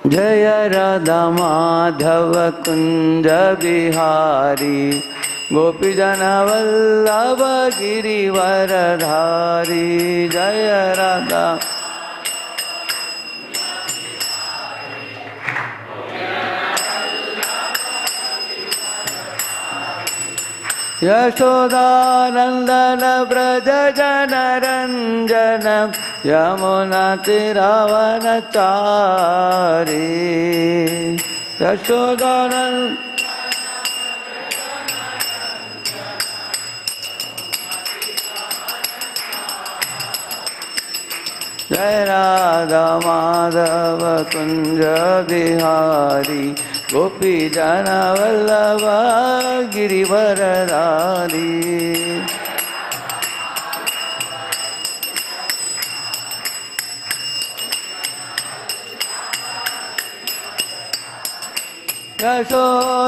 जय राधा माधव कुंज बिहारी गोपीजन वल्लभ गिरिवरधारी। जय राधा यशोदानंदन व्रज जन रंजन यमुना तीरावनचारी। यशोदानंद जय राधा माधव कुंज बिहारी गोपी जन वल्लभ गिरिवरधारी।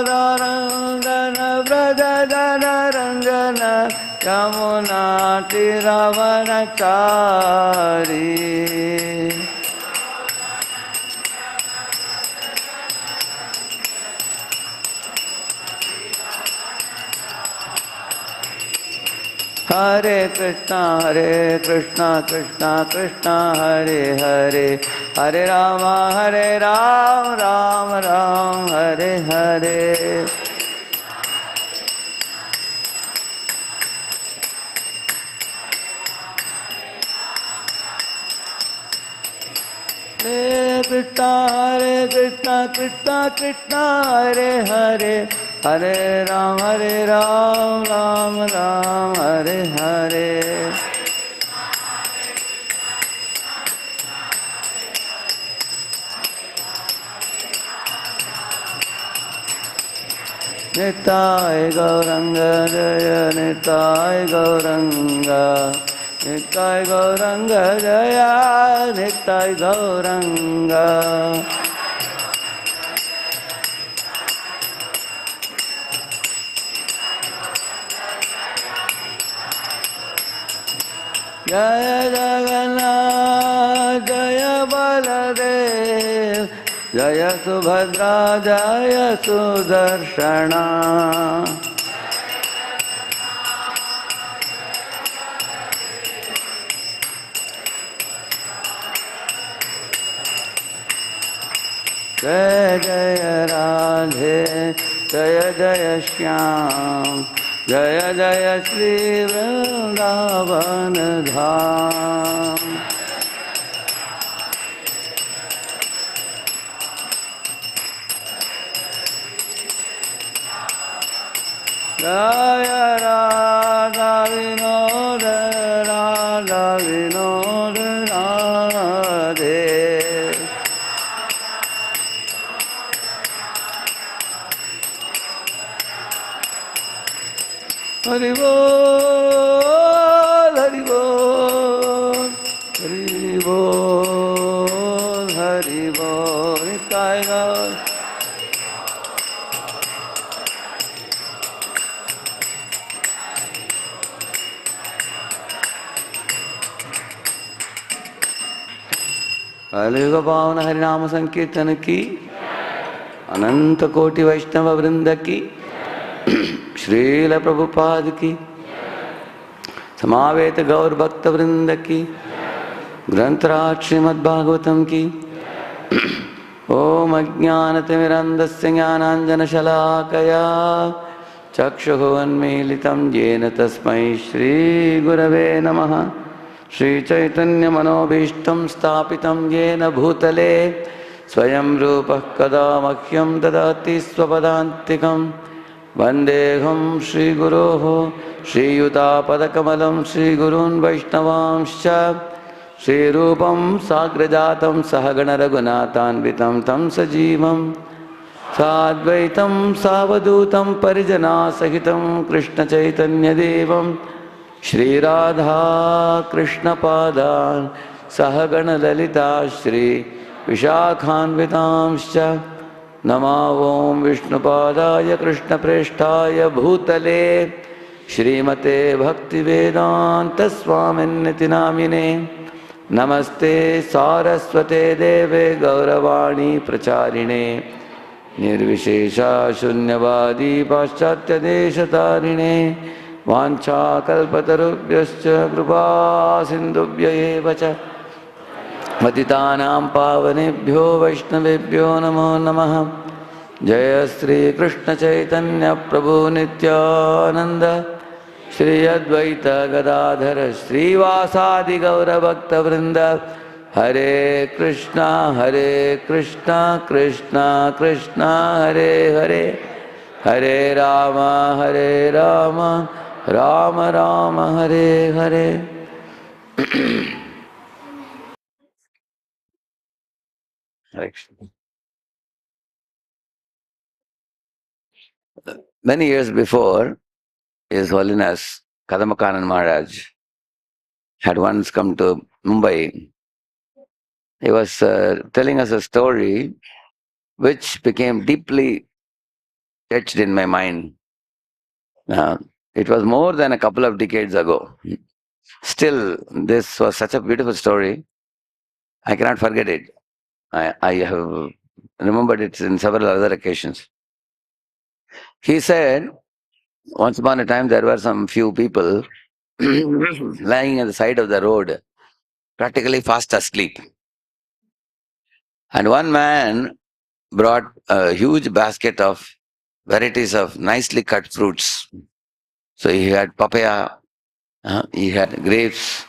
यशोदानंदन व्रज जन रंजन यमुना तीरावनचारी। हरे कृष्णा कृष्णा कृष्णा हरे हरे, हरे राम राम राम हरे हरे। हरे कृष्णा कृष्णा कृष्णा हरे हरे, हरे राम राम राम हरे हरे। निताय गौरंग जय निताय गौरंग, निताय गौरंग जय निताय गौरंग। जय जगन्नाथ जय बलदेव, जय सुभद्रा जय सुदर्शना। जय जय राधे जय जय श्याम, जय जय श्री वृंदावन धाम। जय राधा विनोद राधे। हरि बोल हरि बोल हरि बोल हरि बोल। निताय गौर कलियुग पावन हरिनाम संकीर्तन की, अनंत कोटि वैष्णव वृंद की, श्रील प्रभुपाद की, समावेत गौर भक्त वृंद की, ग्रंथराज श्रीमद्भागवतम की। ओम अज्ञानतिमिरन्धस्य ज्ञानाञ्जनशलाकया चक्षुरुन्मीलितं येन तस्मै श्रीगुरवे नमः। श्रीचैतन्यमनोभीष्टं स्थापितं येन भूतले स्वयं रूपः कदा मह्यं ददाति स्वपदान्तिकं। वन्देऽहं श्रीगुरोः श्रीयुतापदकमलं श्रीगुरून् वैष्णवांश्च। श्रीरूपं साग्रजातं सहगणरघुनाथान्वितं तं सजीवं साद्वैतं सावधूतं परिजनासहितं कृष्णचैतन्यदेवं श्रीराधा कृष्णपादान् सहगणललिता श्री विशाखान्वितांश्च। नमो ॐ विष्णुपादाय कृष्णप्रेष्ठाय भूतले श्रीमते भक्तिवेदान्तस्वामिन्निति नामिने। नमस्ते सारस्वते देवे गौरवाणी प्रचारिणे निर्विशेषा शून्यवादी पाश्चात्यदेशतारिणे वाञ्छाकल्पतरुभ्यश्च कृपा सिन्धुभ्य एव च पतितानां पावनेभ्यो वैष्णवेभ्यो नमो नमः। जय श्री कृष्ण चैतन्य प्रभु नित्यानंद श्री अद्वैत गदाधर श्रीवासादि गौरभक्तवृंद। हरे कृष्णा कृष्णा कृष्णा हरे हरे, हरे Ram Ram Ram Hare Hare. Hare Krishna. Many years before, His Holiness Kadambakanan Maharaj had once come to Mumbai. He was telling us a story which became deeply etched in my mind. Uh, it was more than a couple of decades ago. Still, this was such a beautiful story. I cannot forget it. I have remembered it in several other occasions. He said, once upon a time there were some few people lying at the side of the road, practically fast asleep. And one man brought a huge basket of varieties of nicely cut fruits. So he had papaya, he had grapes,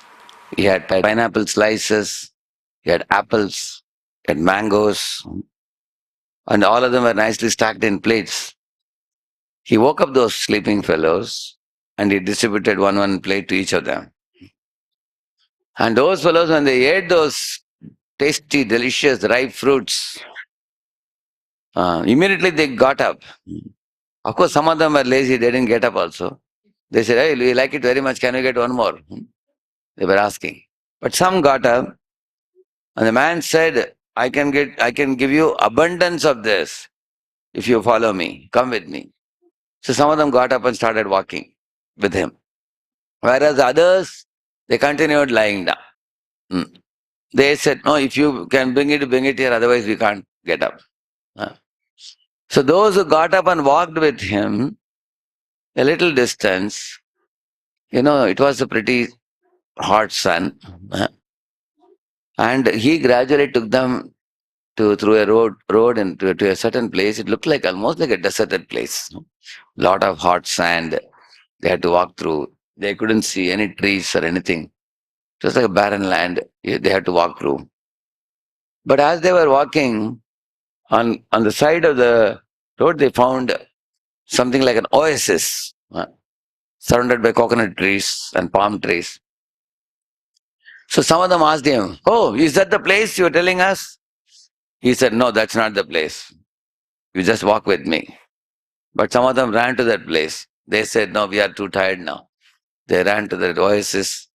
he had pineapple slices, he had apples, he had mangoes, and all of them were nicely stacked in plates. He woke up those sleeping fellows and he distributed one plate to each of them. And those fellows, when they ate those tasty, delicious, ripe fruits, immediately they got up. Of course, some of them were lazy, they didn't get up also. They said, "Hey, we like it very much, can we get one more?" They were asking. But some got up, and the man said, I can give you abundance of this if you follow me, come with me. So some of them got up and started walking with him. Whereas others, they continued lying down. They said, no, if you can bring it here, otherwise we can't get up. So those who got up and walked with him a little distance, it was a pretty hot sun. And he gradually took them through a road and to a certain place. It looked like almost like a deserted place. Lot of hot sand they had to walk through. They couldn't see any trees or anything. Just like a barren land they had to walk through. But as they were walking on the side of the road, they found something like an oasis surrounded by coconut trees and palm trees. So some of them asked him, "Oh, is that the place you were telling us?" He said, "No, that's not the place. You just walk with me." But some of them ran to that place. They said, "No, we are too tired now." They ran to the oasis,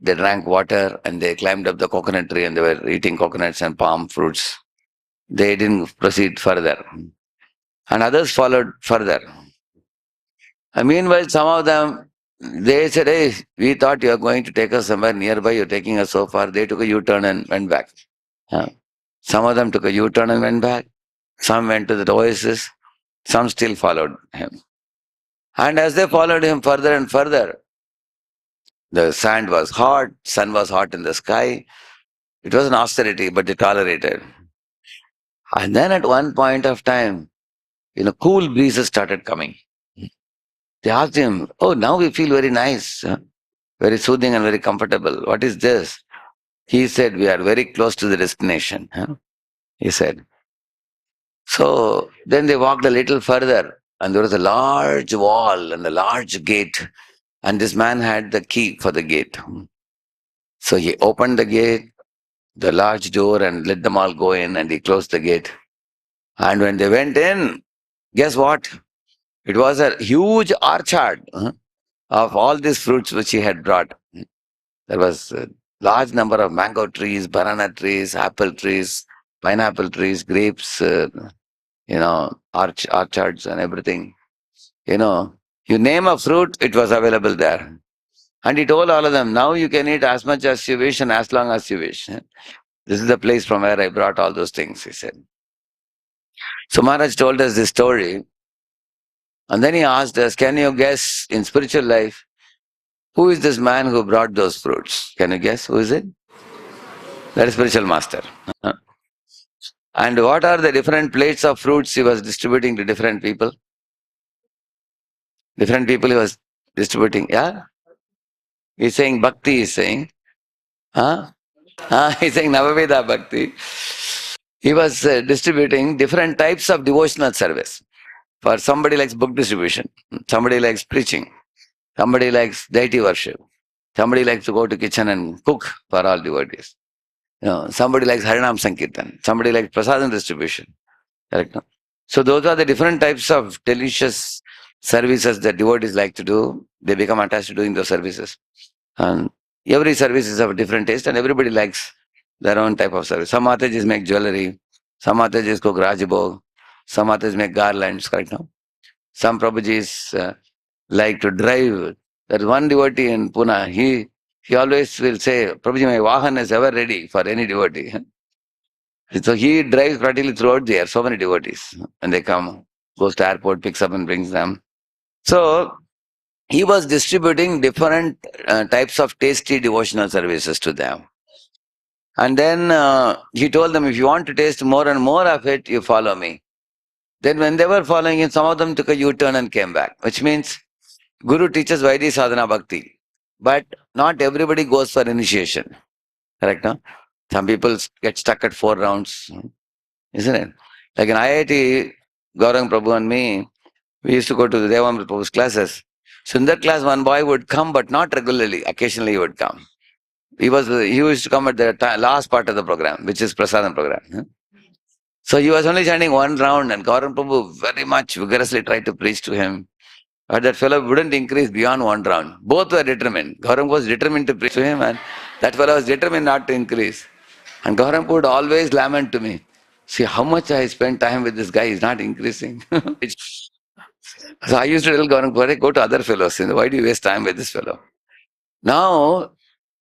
they drank water, and they climbed up the coconut tree and they were eating coconuts and palm fruits. They didn't proceed further. And others followed further. And meanwhile, some of them, they said, "Hey, we thought you are going to take us somewhere nearby, you're taking us so far." They took a U-turn and went back. Some of them took a U-turn and went back. Some went to the oasis. Some still followed him. And as they followed him further and further, the sand was hot, sun was hot in the sky. It was an austerity, but they tolerated. And then at one point of time, cool breezes started coming. They asked him, "Oh, now we feel very nice, very soothing and very comfortable. What is this?" He said, "We are very close to the destination." He said. So then they walked a little further, and there was a large wall and a large gate, and this man had the key for the gate. So he opened the gate, the large door, and let them all go in, and he closed the gate. And when they went in, guess what? It was a huge orchard of all these fruits which he had brought. There was a large number of mango trees, banana trees, apple trees, pineapple trees, grapes, orchards and everything. You name a fruit, it was available there. And he told all of them, now you can eat as much as you wish and as long as you wish. This is the place from where I brought all those things, he said. So Maharaj told us this story. And then he asked us, can you guess in spiritual life, who is this man who brought those fruits? Can you guess? Who is it? That is spiritual master. And what are the different plates of fruits he was distributing to different people? Different people he was distributing. Yeah? He's saying bhakti, he's saying. Huh? He's saying Navaveda bhakti. He was distributing different types of devotional service. For somebody likes book distribution, somebody likes preaching, somebody likes deity worship, somebody likes to go to kitchen and cook for all devotees. Somebody likes Harinam Sankirtan, somebody likes prasadam distribution. Correct? No? So those are the different types of delicious services that devotees like to do. They become attached to doing those services. And every service is of a different taste and everybody likes their own type of service. Some Matajis make jewelry, some Matajis cook Rajabhog, some Matajis make garlands, correct now? Some Prabhujis like to drive. There is one devotee in Pune, he always will say, Prabhuji, my Vahan is ever ready for any devotee. So he drives practically throughout the year, so many devotees. When they come, goes to airport, picks up and brings them. So he was distributing different types of tasty devotional services to them. And then he told them, if you want to taste more and more of it, you follow me. Then when they were following him, some of them took a U-turn and came back, which means Guru teaches Vaidhi Sadhana Bhakti. But not everybody goes for initiation. Correct, no? Some people get stuck at 4 rounds, isn't it? Like in IIT, Gaurang Prabhu and me, we used to go to the Devamrit Prabhu's classes. So in that class, one boy would come, but not regularly. Occasionally he would come. He used to come at the last part of the program, which is Prasadam program. So he was only chanting 1 round, and Gaurang Prabhu very much vigorously tried to preach to him. But that fellow wouldn't increase beyond 1 round. Both were determined. Gaurang was determined to preach to him, and that fellow was determined not to increase. And Gaurang would always lament to me, see how much I spent time with this guy, he's not increasing. So I used to tell Gaurang, go to other fellows. Why do you waste time with this fellow? Now,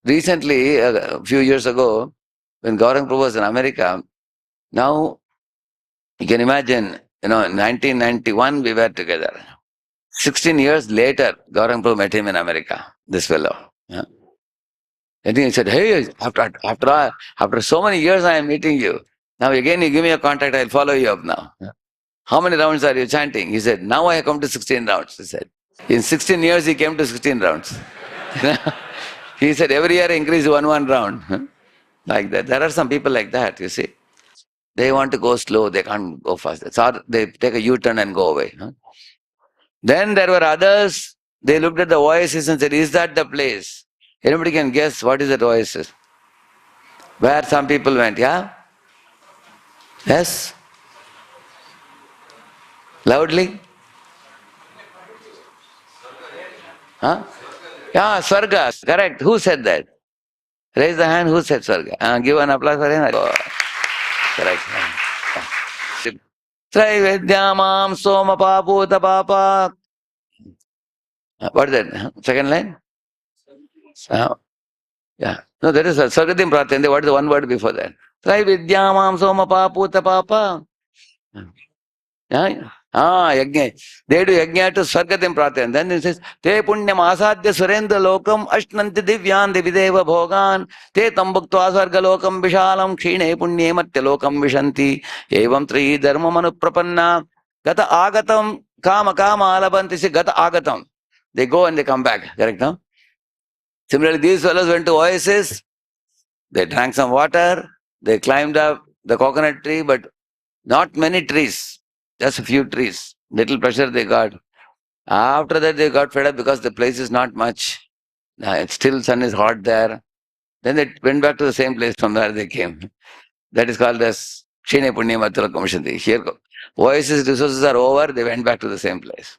recently, a few years ago, when Gaurang Prabhu was in America, now you can imagine, in 1991 we were together. 16 years later, Gaurang Prabhu met him in America, this fellow. Yeah. And he said, hey, after so many years I am meeting you. Now again you give me a contact, I'll follow you up now. Yeah. How many rounds are you chanting? He said, now I have come to 16 rounds, he said. In 16 years he came to 16 rounds. He said, every year I increase one round. Like that. There are some people like that, you see. They want to go slow, they can't go fast. So they take a U-turn and go away. Then there were others, they looked at the oasis and said, is that the place? Anybody can guess what is that oasis? Where some people went, yeah? Yes? Loudly? Huh? Yeah, Swarga. Correct. Who said that? Raise the hand. Who said Swarga? Give an applause for him. Correct. Traivedyamam soma paputa papa. What is that? Second line? Yeah. No, that is Sargatim Pratende. What is the one word before that? Traividyamam soma paputa papa. Yeah. Yajna. They do yajna to Sargatim Pratende. Then it says, Te punyam asadya surendra lokam ashnanti divyan devideva bhogan te tambhuktva sarga lokam vishalam kshine punye matya lokam vishanti evam tri dharma manu prapanna gata agatam kama alabanti se gata agatam. They go and they come back. Correct, no? Similarly, these fellows went to oasis, they drank some water, they climbed up the coconut tree, but not many trees, just a few trees. Little pressure they got. After that, they got fed up because the place is not much. It's still sun is hot there. Then they went back to the same place from where they came. That is called as Kshine Punya Matala Komishanti. Here, oasis resources are over, they went back to the same place.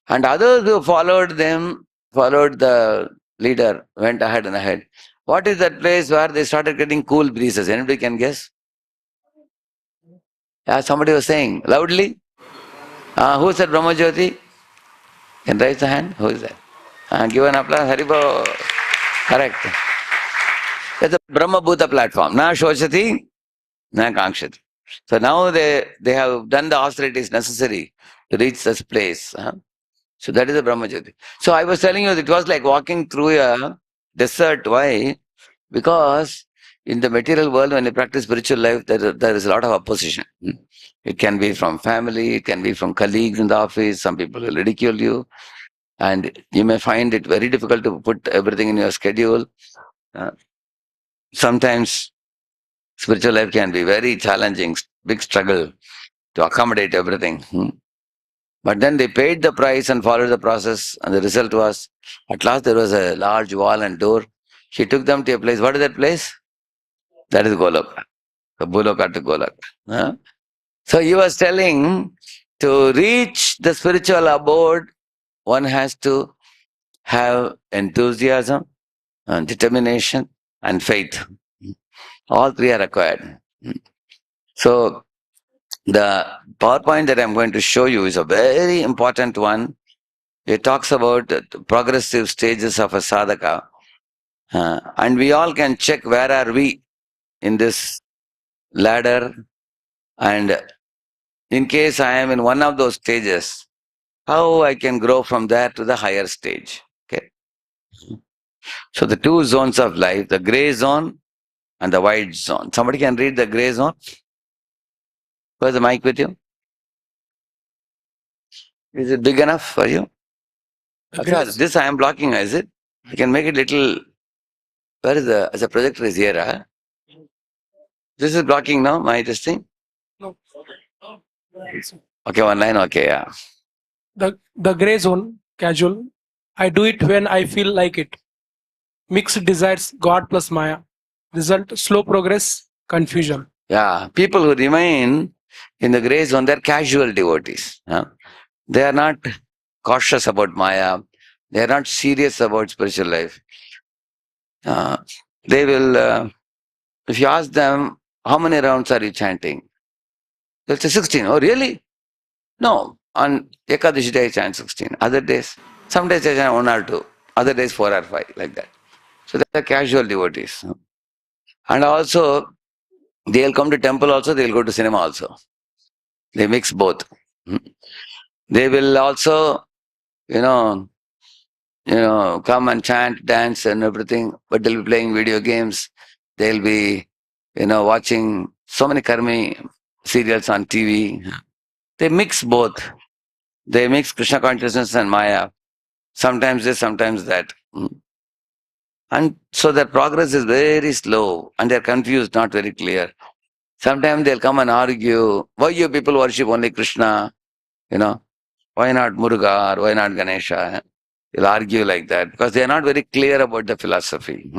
And others who followed them, followed the leader, went ahead and ahead. What is that place where they started getting cool breezes? Anybody can guess? Yeah, somebody was saying loudly. Who said Brahmajyoti? Can raise the hand? Who is that? Give an applause, Haribo. Correct. That's a Brahma Bhuta platform. Na Shoshati, na Kankshati. So now they have done the austerities necessary to reach this place. So that is the Brahma Jyoti. So I was telling you, it was like walking through a desert. Why? Because in the material world, when you practice spiritual life, there is a lot of opposition. It can be from family, it can be from colleagues in the office. Some people will ridicule you, and you may find it very difficult to put everything in your schedule. Uh, Sometimes spiritual life can be very challenging, big struggle to accommodate everything. But then they paid the price and followed the process, and the result was, at last there was a large wall and door. He took them to a place. What is that place? That is Golok. The Bhuloka to Golok. So he was telling, to reach the spiritual abode, one has to have enthusiasm, and determination, and faith. All three are required. So the PowerPoint that I'm going to show you is a very important one. It talks about the progressive stages of a sadhaka. And we all can check where are we in this ladder, and in case I am in one of those stages, how I can grow from there to the higher stage. Okay. So the two zones of life, the gray zone and the white zone. Somebody can read the gray zone? Where's the mic with you? Is it big enough for you? Okay, this I am blocking, is it? You can make it little. Where is as a projector is here? This is blocking now, my this thing? No. Okay, one line, okay, yeah. The gray zone, casual. I do it when I feel like it. Mixed desires, God plus Maya. Result, slow progress, confusion. Yeah, people who remain in the gray zone, they're casual devotees. They are not cautious about Maya. They are not serious about spiritual life. They will, if you ask them, how many rounds are you chanting? They'll say 16. Oh, really? No. On Ekadashi day, I chant 16. Other days, some days I chant 1 or 2. Other days, 4 or 5, like that. So they are casual devotees. And also, they'll come to temple also, they'll go to cinema also. They mix both. They will also, you know, come and chant, dance and everything, but they'll be playing video games. They'll be, watching so many karmi serials on TV. They mix both. They mix Krishna consciousness and Maya. Sometimes this, sometimes that. And so their progress is very slow and they're confused, not very clear. Sometimes they'll come and argue, why you people worship only Krishna? Why not Muruga or why not Ganesha? They'll argue like that because they are not very clear about the philosophy.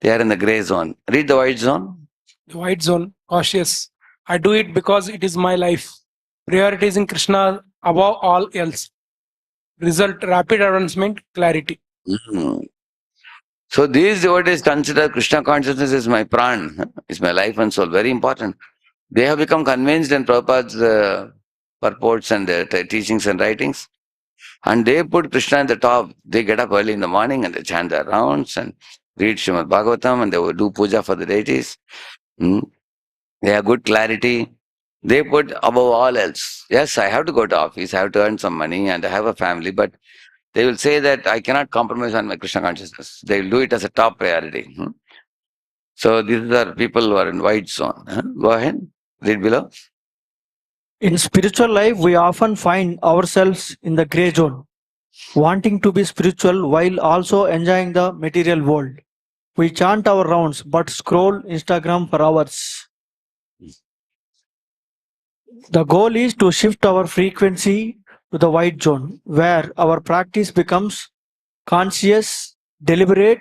They are in the gray zone. Read the white zone. The white zone, cautious. I do it because it is my life. Prioritizing Krishna above all else. Result, rapid advancement, clarity. So these devotees consider Krishna consciousness is my pran, is my life and soul. Very important. They have become convinced in Prabhupada's purports and teachings and writings. And they put Krishna at the top. They get up early in the morning and they chant their rounds and read Srimad Bhagavatam and they will do puja for the deities. They have good clarity. They put above all else. Yes, I have to go to office, I have to earn some money and I have a family, but they will say that I cannot compromise on my Krishna consciousness. They will do it as a top priority. So these are people who are in white zone. Go ahead, read below. In spiritual life, we often find ourselves in the gray zone, wanting to be spiritual while also enjoying the material world. We chant our rounds but scroll Instagram for hours. The goal is to shift our frequency to the white zone, where our practice becomes conscious, deliberate,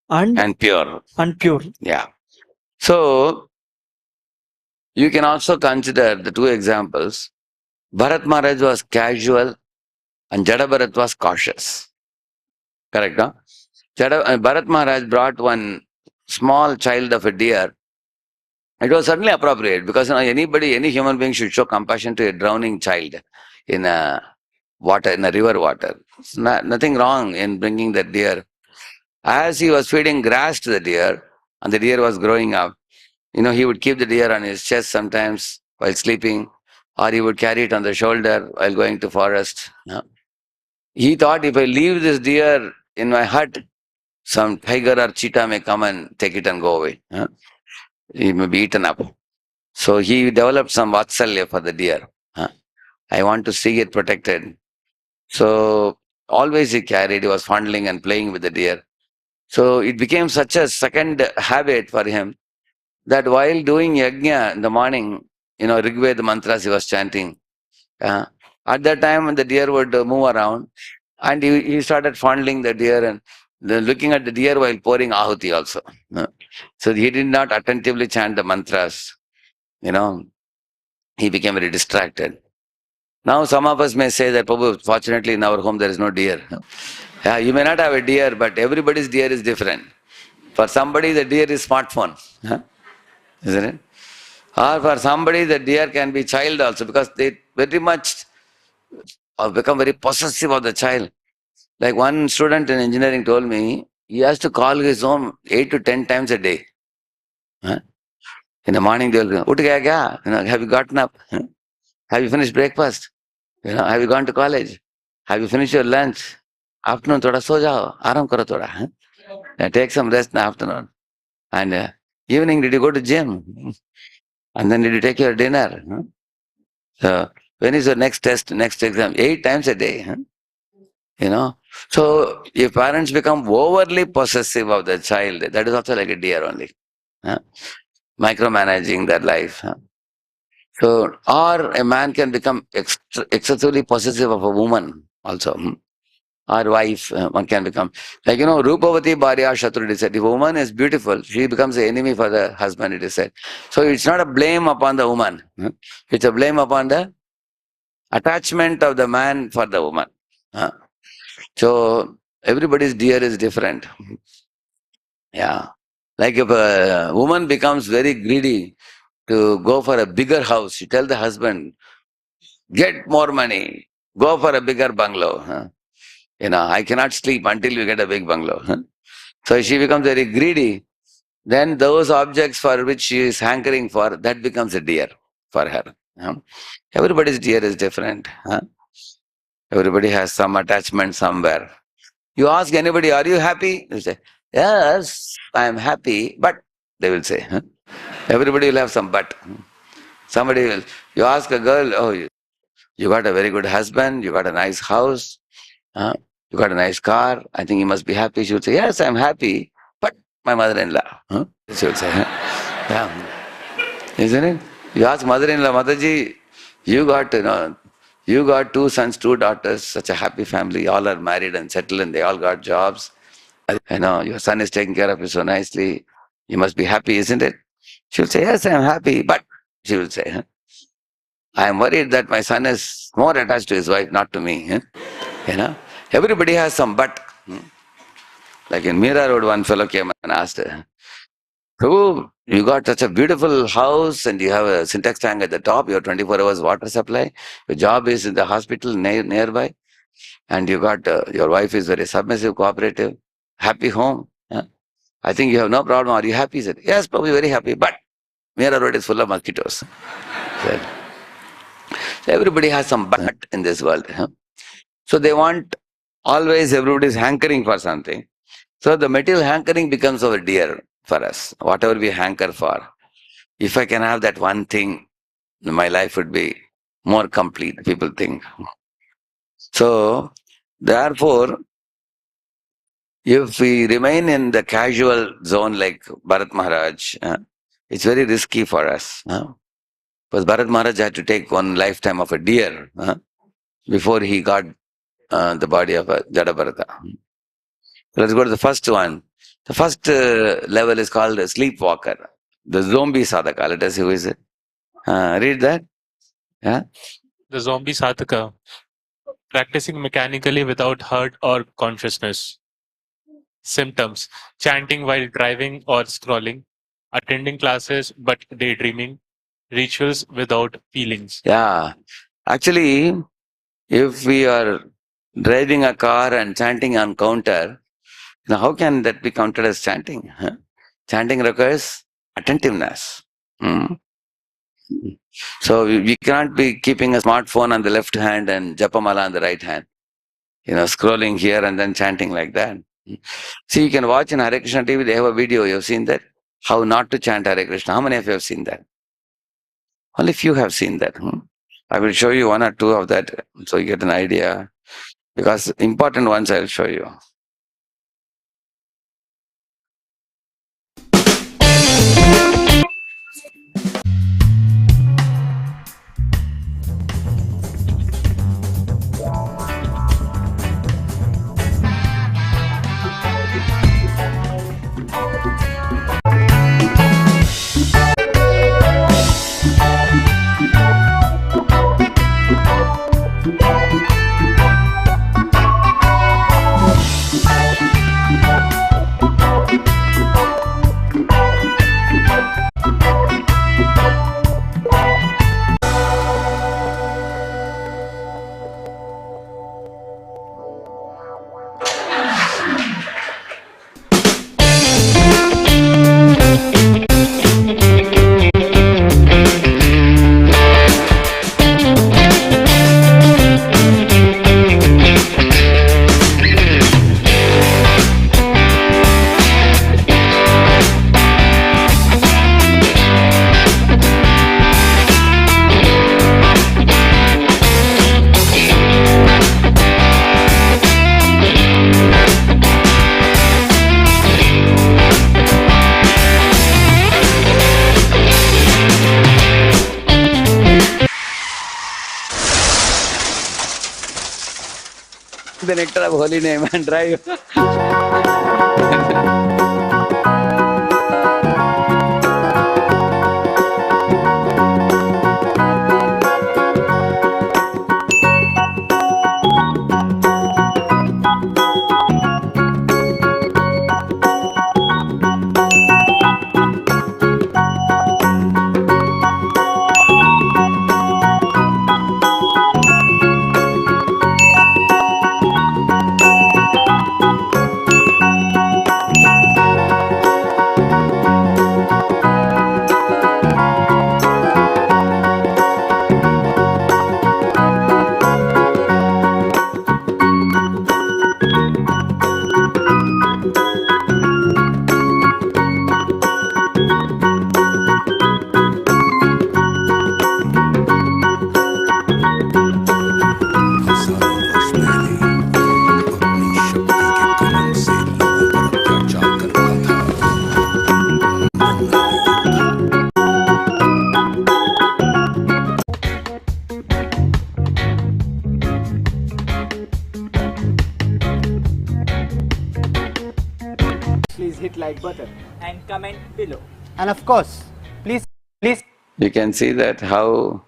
And pure. and pure. Yeah. So you can also consider the two examples. Bharat Maharaj was casual and Jada Bharat was cautious. Correct, no? Bharat Maharaj brought one small child of a deer. It was certainly appropriate because any human being should show compassion to a drowning child in a water, in a river water. It's nothing wrong in bringing the deer. As he was feeding grass to the deer, and the deer was growing up, he would keep the deer on his chest sometimes while sleeping, or he would carry it on the shoulder while going to forest. He thought, if I leave this deer in my hut, some tiger or cheetah may come and take it and go away. He may be eaten up. So he developed some vatsalya for the deer. I want to see it protected. So always he was fondling and playing with the deer. So it became such a second habit for him that while doing yajna in the morning, Rigveda mantras he was chanting. At that time, the deer would move around, and he started fondling the deer and looking at the deer while pouring ahuti also. So he did not attentively chant the mantras. He became very distracted. Now some of us may say that, Prabhu, fortunately in our home there is no deer. Yeah, you may not have a deer, but everybody's deer is different. For somebody, the deer is smartphone. Isn't it? Or for somebody, the deer can be child also, because they very much become very possessive of the child. Like one student in engineering told me, he has to call his home 8 to 10 times a day. In the morning, they will go, "Ut gaya kya?" Have you gotten up? Have you finished breakfast? Have you gone to college? Have you finished your lunch? Afternoon, thoda so jao, aaram karo thoda. Take some rest in the afternoon. And evening, did you go to gym? And then did you take your dinner? So when is your next test, next exam? 8 times a day. So if parents become overly possessive of the child, that is also like a deer only. Micromanaging their life. So, or a man can become excessively possessive of a woman also. Or wife, one can become. Like, Rupavati Bharya Shatru, it is said. If a woman is beautiful, she becomes an enemy for the husband, it is said. So it's not a blame upon the woman. It's a blame upon the attachment of the man for the woman. So everybody's deer is different. Yeah. Like if a woman becomes very greedy to go for a bigger house, she tell the husband, get more money, go for a bigger bungalow. I cannot sleep until you get a big bungalow. So she becomes very greedy. Then those objects for which she is hankering for, that becomes a deer for her. Everybody's deer is different. Everybody has some attachment somewhere. You ask anybody, are you happy? They say, yes, I am happy, but they will say. Everybody will have some but. Somebody will. You ask a girl, oh, you got a very good husband, you got a nice house, you got a nice car, I think you must be happy. She would say, yes, I'm happy, but my mother-in-law. She would say, yeah. Isn't it? You ask mother-in-law, Mataji, you got 2 sons, 2 daughters, such a happy family, all are married and settled and they all got jobs. Your son is taking care of you so nicely. You must be happy, isn't it? She will say, yes, I am happy. But she will say, I am worried that my son is more attached to his wife, not to me. Everybody has some but. Like in Mira Road, one fellow came and asked, Prabhu, you got such a beautiful house and you have a syntax tank at the top, you have 24 hours water supply, your job is in the hospital nearby, and you got, your wife is very submissive, cooperative, happy home. I think you have no problem. Are you happy? He said, yes, probably very happy, but Mira Road is full of mosquitoes. So everybody has some but in this world. So they want, always everybody is hankering for something. So the material hankering becomes our dear for us, whatever we hanker for. If I can have that one thing, my life would be more complete, people think. So, therefore, if we remain in the casual zone like Bharat Maharaj, it's very risky for us. Because Bharat Maharaj had to take one lifetime of a deer before he got the body of a Jada Bharata. Let's go to the first one. The first level is called the sleepwalker, the zombie sadhaka. Let us see who is it. Read that. Yeah. The zombie Sadhaka, practicing mechanically without heart or consciousness. Symptoms: chanting while driving or scrolling, attending classes but daydreaming, rituals without feelings. Yeah. Actually, If we are driving a car and chanting on counter, how can that be counted as chanting? Huh? Chanting requires attentiveness. Hmm. So we cannot be keeping a smartphone on the left hand and japamala on the right hand. Scrolling here and then chanting like that. See, you can watch in Hare Krishna TV, they have a video, you have seen that? How not to chant Hare Krishna. How many of you have seen that? Only few have seen that. I will show you one or two of that so you get an idea. Because important ones I will show you. The nectar of holy name and drive. Please hit like button and comment below. And of course, please. You can see that how,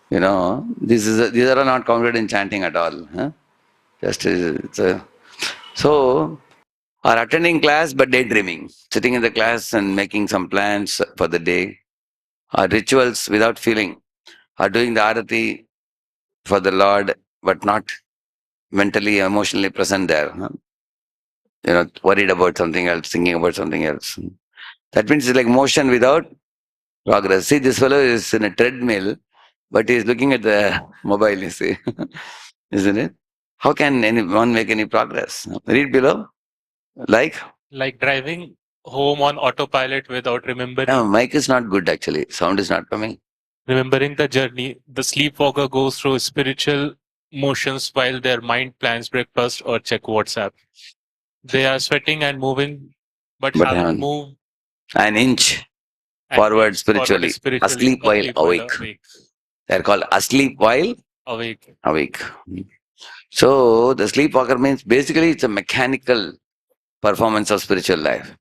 these are not counted in chanting at all. Huh? So, or attending class but daydreaming, sitting in the class and making some plans for the day, or rituals without feeling, or doing the arati for the Lord but not mentally, emotionally present there. Huh? Worried about something else, thinking about something else. That means it's like motion without progress. See, this fellow is in a treadmill, but he is looking at the mobile, you see. Isn't it? How can anyone make any progress? Read below. Like driving home on autopilot without mic is not good actually. Sound is not coming. remembering the journey. The sleepwalker goes through spiritual motions while their mind plans breakfast or check WhatsApp. They are sweating and moving, but haven't moved an inch forward spiritually. Asleep while awake. They're called asleep while awake. So the sleepwalker means basically it's a mechanical performance of spiritual life.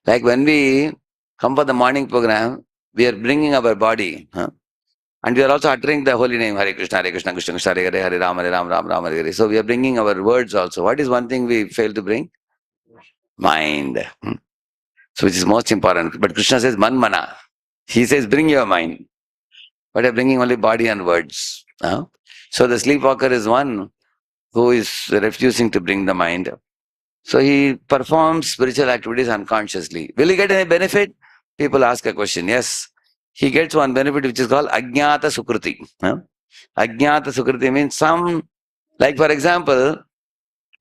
Like when we come for the morning program, we are bringing our body, and we are also uttering the holy name Hare Krishna, Krishna Krishna, Hare Hare, Hare Ram, Hare Ram, Ram Ram, Hare Hare. So we are bringing our words also. What is one thing we fail to bring? Mind. So which is most important. But Krishna says man mana. He says bring your mind. But you're bringing only body and words. So the sleepwalker is one who is refusing to bring the mind. So he performs spiritual activities unconsciously. Will he get any benefit? People ask a question. Yes, he gets one benefit which is called Ajnata Sukruti. Ajnata Sukruti means some, like for example,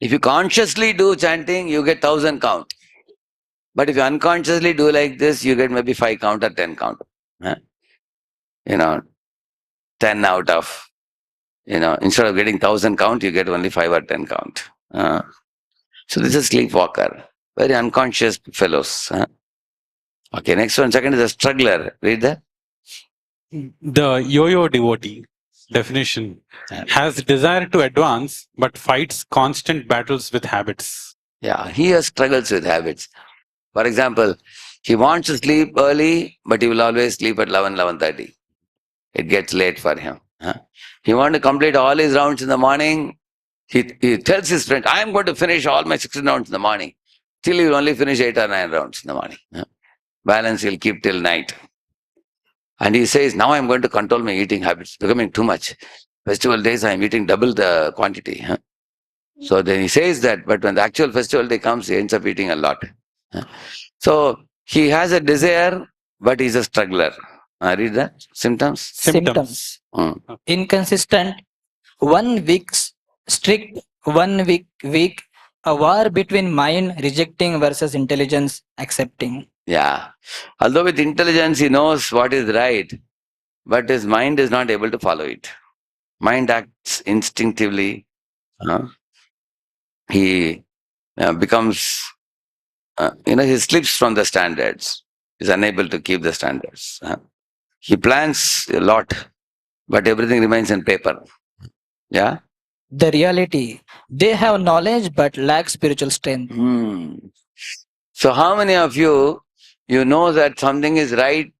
if you consciously do chanting, you get 1,000 count. But if you unconsciously do like this, you get maybe 5 count or 10 count. You know, 10 out of, instead of getting 1,000 count, you get only 5 or 10 count. So this is sleepwalker. Very unconscious fellows. Okay, next one. Second is a struggler. Read that. The yo-yo devotee definition has desire to advance but fights constant battles with habits. Yeah, he has struggles with habits. For example, he wants to sleep early, but he will always sleep at 11:30. It gets late for him. He wants to complete all his rounds in the morning. He tells his friend, I am going to finish all my 16 rounds in the morning. Till he will only finish 8 or 9 rounds in the morning. Balance he'll keep till night. And he says, now I'm going to control my eating habits, becoming too much. Festival days, I'm eating double the quantity. So then he says that, but when the actual festival day comes, he ends up eating a lot. So he has a desire, but he's a struggler. Read that. Symptoms? Symptoms. Inconsistent, 1 week strict, 1 week, a war between mind rejecting versus intelligence accepting. Yeah. Although with intelligence he knows what is right, but his mind is not able to follow it. Mind acts instinctively. He becomes, he slips from the standards. He's unable to keep the standards. He plans a lot, but everything remains in paper. Yeah? The reality, they have knowledge but lack spiritual strength. So how many of you know that something is right,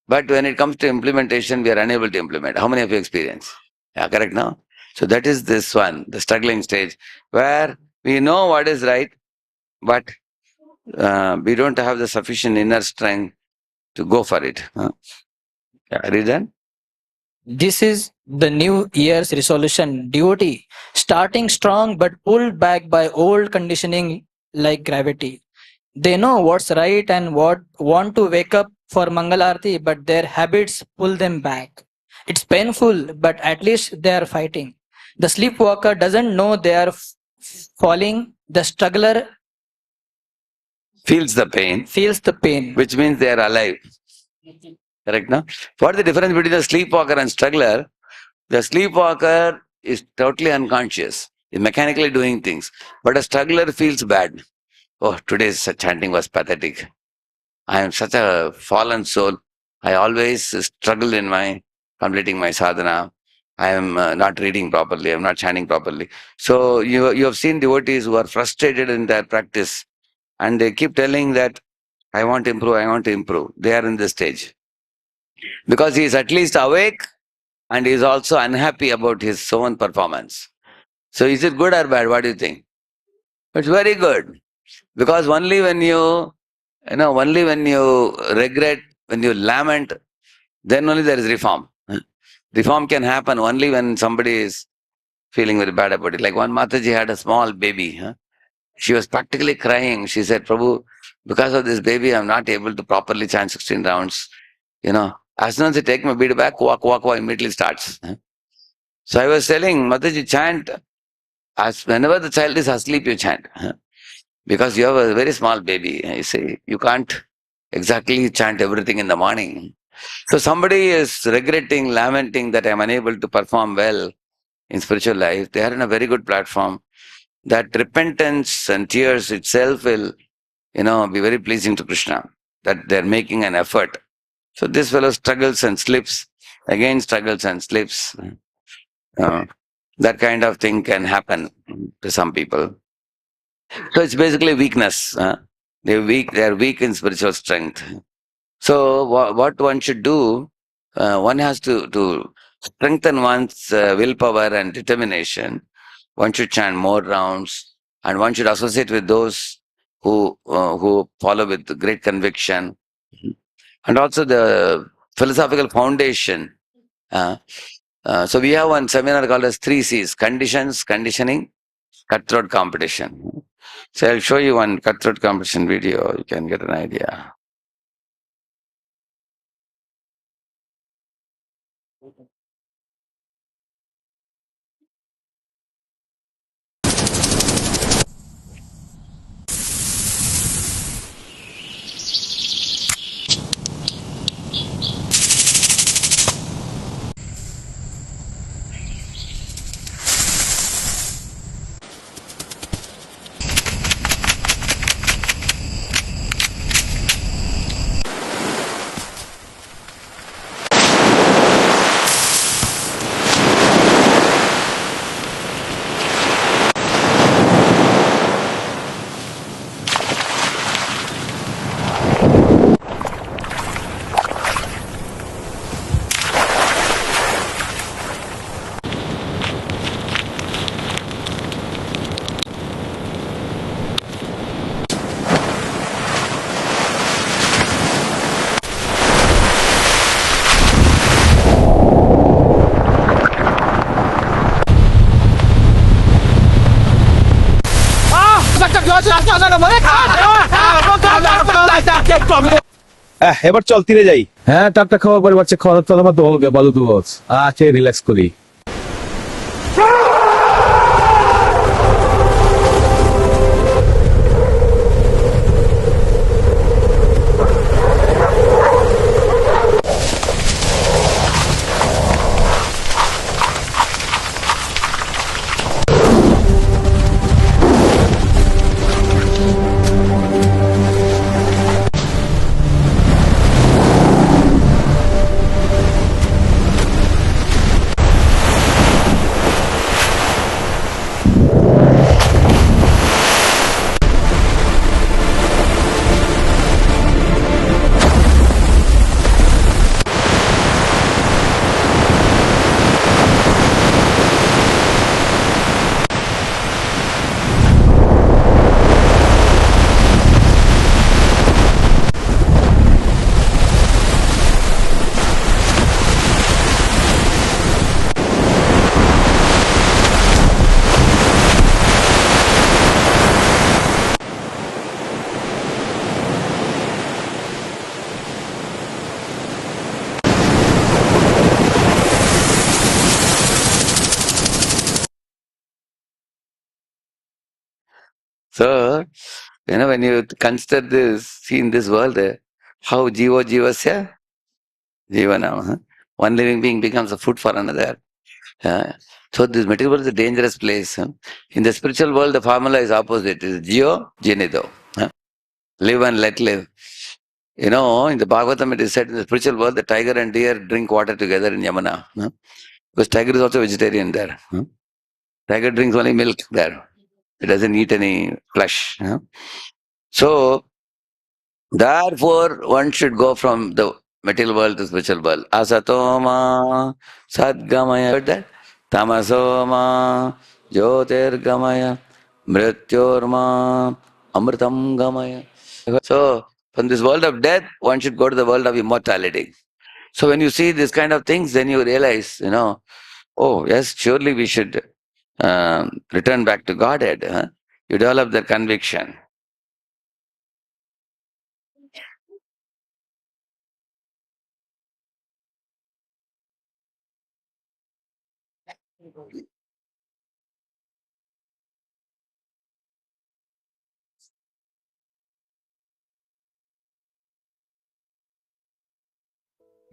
but when it comes to implementation, we are unable to implement? How many of you experience? Yeah, correct now? So that is this one, the struggling stage, where we know what is right, but we don't have the sufficient inner strength to go for it. Yeah, read that. This is the new year's resolution devotee, starting strong but pulled back by old conditioning like gravity. They know what's right and what want to wake up for Mangal Aarti, but their habits pull them back. It's painful, but at least they are fighting. The sleepwalker doesn't know they are falling. The struggler Feels the pain, feels the pain. which means they are alive. Correct now? What is the difference between the sleepwalker and struggler? The sleepwalker is totally unconscious. He's mechanically doing things. But a struggler feels bad. Oh, today's chanting was pathetic. I am such a fallen soul. I always struggle in my completing my sadhana. I am not reading properly. I am not chanting properly. So you have seen devotees who are frustrated in their practice, and they keep telling that I want to improve. I want to improve. They are in this stage because he is at least awake, and he is also unhappy about his own performance. So is it good or bad? What do you think? It's very good, because only when you regret, when you lament, then only there is reform. Reform can happen only when somebody is feeling very bad about it. Like one Mataji had a small baby. She was practically crying. She said, Prabhu, because of this baby, I'm not able to properly chant 16 rounds. As soon as I take my bead back, walk, immediately starts. So I was telling, Mataji, chant. As whenever the child is asleep, you chant. Because you have a very small baby. You see, you can't exactly chant everything in the morning. So somebody is regretting, lamenting that I'm unable to perform well in spiritual life. They are in a very good platform. That repentance and tears itself will, be very pleasing to Krishna. That they're making an effort. So this fellow struggles and slips, again struggles and slips. That kind of thing can happen to some people. So it's basically weakness. They're weak. They are weak in spiritual strength. So what one should do, one has to strengthen one's willpower and determination. One should chant more rounds, and one should associate with those who follow with great conviction, and also the philosophical foundation. So we have one seminar called as 3 C's: conditions, conditioning, cutthroat competition. So I'll show you one cutthroat competition video. You can get an idea. এবার চল তীরে যাই। হ্যাঁ, টাটকা খাওয়া পরে বাচ্চা খাওয়া তো আমার দোল বালু দুবস আচ্ছা রিল্যাক্স করি। So, when you consider this, see in this world, how jiva jivasya, jivanam, one living being becomes a food for another. So this material world is a dangerous place. In the spiritual world, the formula is opposite. It is jio, jinido. Live and let live. In the Bhagavatam it is said in the spiritual world, the tiger and deer drink water together in Yamuna. Because tiger is also vegetarian there. Tiger drinks only milk there. It doesn't eat any flesh. So, therefore, one should go from the material world to spiritual world. Asatoma sadgamaya. Heard that? Tamasoma jyotirgamaya mrityorma amritam gamaya. So, from this world of death, one should go to the world of immortality. So, when you see this kind of things, then you realize, oh, yes, surely we should return back to Godhead. You develop that conviction.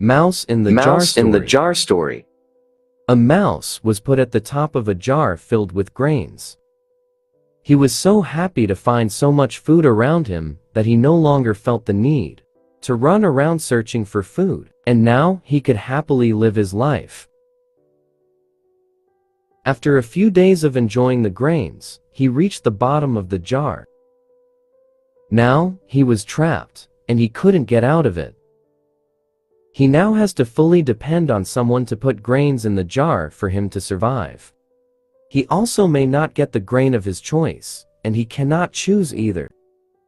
Mouse in the jar story. A mouse was put at the top of a jar filled with grains. He was so happy to find so much food around him that he no longer felt the need to run around searching for food, and now he could happily live his life. After a few days of enjoying the grains, he reached the bottom of the jar. Now, he was trapped, and he couldn't get out of it. He now has to fully depend on someone to put grains in the jar for him to survive. He also may not get the grain of his choice, and he cannot choose either.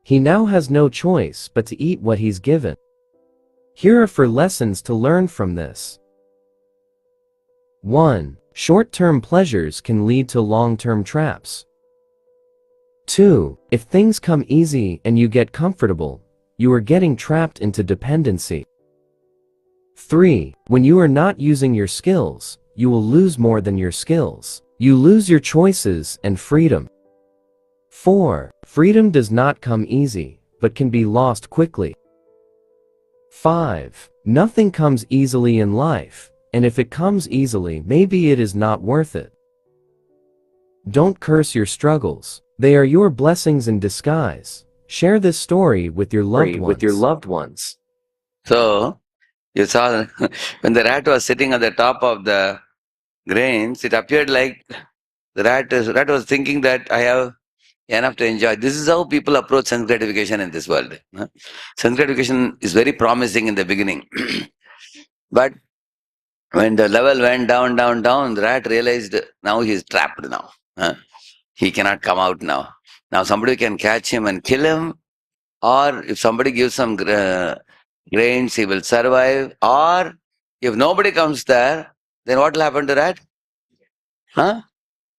He now has no choice but to eat what he's given. Here are 4 lessons to learn from this. 1. Short-term pleasures can lead to long-term traps. 2. If things come easy and you get comfortable, you are getting trapped into dependency. 3. When you are not using your skills, you will lose more than your skills. You lose your choices and freedom. 4. Freedom does not come easy, but can be lost quickly. 5. Nothing comes easily in life, and if it comes easily, maybe it is not worth it. Don't curse your struggles. They are your blessings in disguise. Share this story with your loved ones. So, you saw when the rat was sitting at the top of the grains, it appeared like the rat was thinking that I have enough to enjoy. This is how people approach sense gratification in this world. Sense gratification is very promising in the beginning. But when the level went down, down, down, the rat realized now he is trapped now. He cannot come out now. Now somebody can catch him and kill him, or if somebody gives some grains, he will survive. Or if nobody comes there, then what will happen to rat?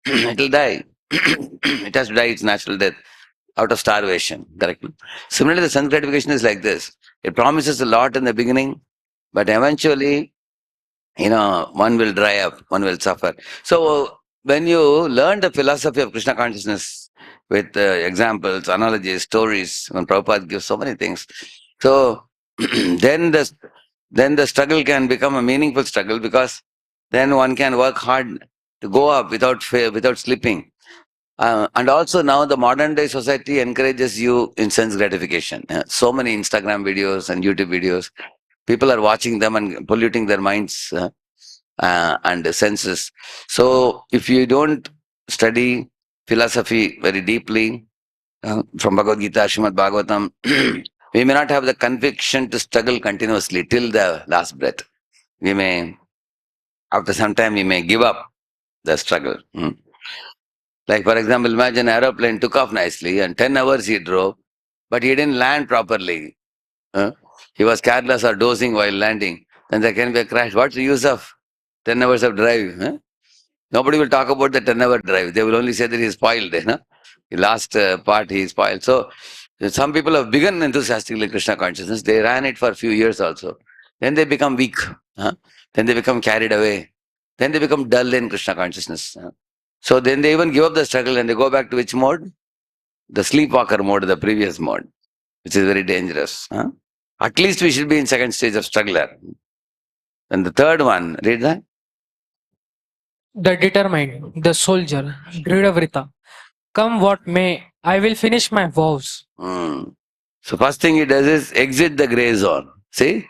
It will die. It has to die its natural death out of starvation. Correct? Similarly, the sense gratification is like this. It promises a lot in the beginning, but eventually, one will dry up, one will suffer. So when you learn the philosophy of Krishna consciousness with examples, analogies, stories, when Prabhupada gives so many things, so then the struggle can become a meaningful struggle, because then one can work hard to go up without fear, without sleeping. And also now the modern day society encourages you in sense gratification. So many Instagram videos and YouTube videos, people are watching them and polluting their minds and senses. So if you don't study philosophy very deeply from Bhagavad Gita, Srimad Bhagavatam, we may not have the conviction to struggle continuously till the last breath. We may, after some time, we may give up the struggle. Like, for example, imagine an aeroplane took off nicely and 10 hours he drove, but he didn't land properly. He was careless or dozing while landing. Then there can be a crash. What's the use of 10 hours of drive? Nobody will talk about the 10-hour drive. They will only say that he spoiled. The last part he spoiled. So, some people have begun enthusiastically Krishna consciousness. They ran it for a few years also. Then they become weak. Then they become carried away. Then they become dull in Krishna consciousness. So then they even give up the struggle and they go back to which mode? The sleepwalker mode, the previous mode, which is very dangerous. At least we should be in second stage of struggler. And the third one, read that. The determined, the soldier, Dridhavrita. Come what may, I will finish my vows. So first thing he does is exit the gray zone. See?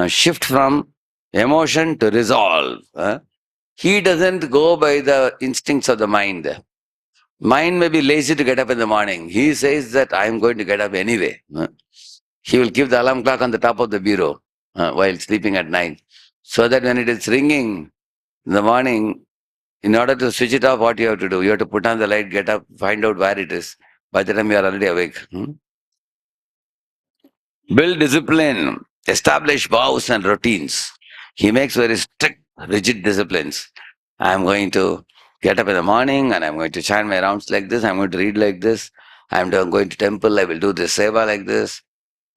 Shift from emotion to resolve. He doesn't go by the instincts of the mind. Mind may be lazy to get up in the morning. He says that I am going to get up anyway. He will keep the alarm clock on the top of the bureau while sleeping at night, so that when it is ringing in the morning, in order to switch it off, what you have to do? You have to put on the light, get up, find out where it is. By the time you are already awake. Build discipline, establish vows and routines. He makes very strict, rigid disciplines. I am going to get up in the morning and I'm going to chant my rounds like this. I'm going to read like this. I'm going to temple. I will do this seva like this.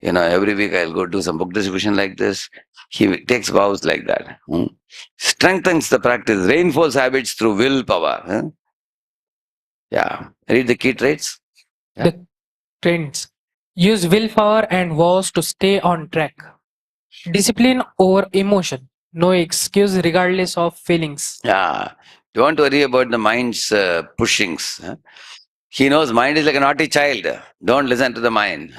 Every week I'll go do some book distribution like this. He takes vows like that. Strengthens the practice, reinforces habits through willpower. Yeah. Read the key traits. Yeah. The trends. Use willpower and vows to stay on track. Discipline over emotion. No excuse regardless of feelings. Yeah. Don't worry about the mind's pushings. He knows mind is like a naughty child. Don't listen to the mind.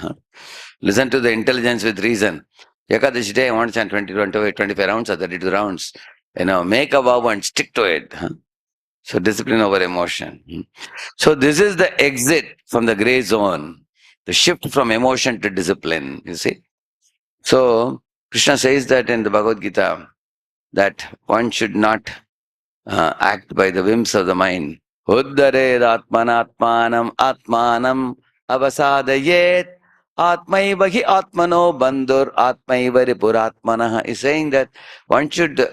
Listen to the intelligence with reason. Ekadashi day, I want to chant 25 rounds or 32 rounds. Make a vow and stick to it. So discipline over emotion. So this is the exit from the gray zone. The shift from emotion to discipline, you see. So Krishna says that in the Bhagavad Gita, that one should not act by the whims of the mind. Uddared atmanatmanam atmanam avasadayet atmaiva hi atmano bandhur atmaiva ripuratmanah is saying that one should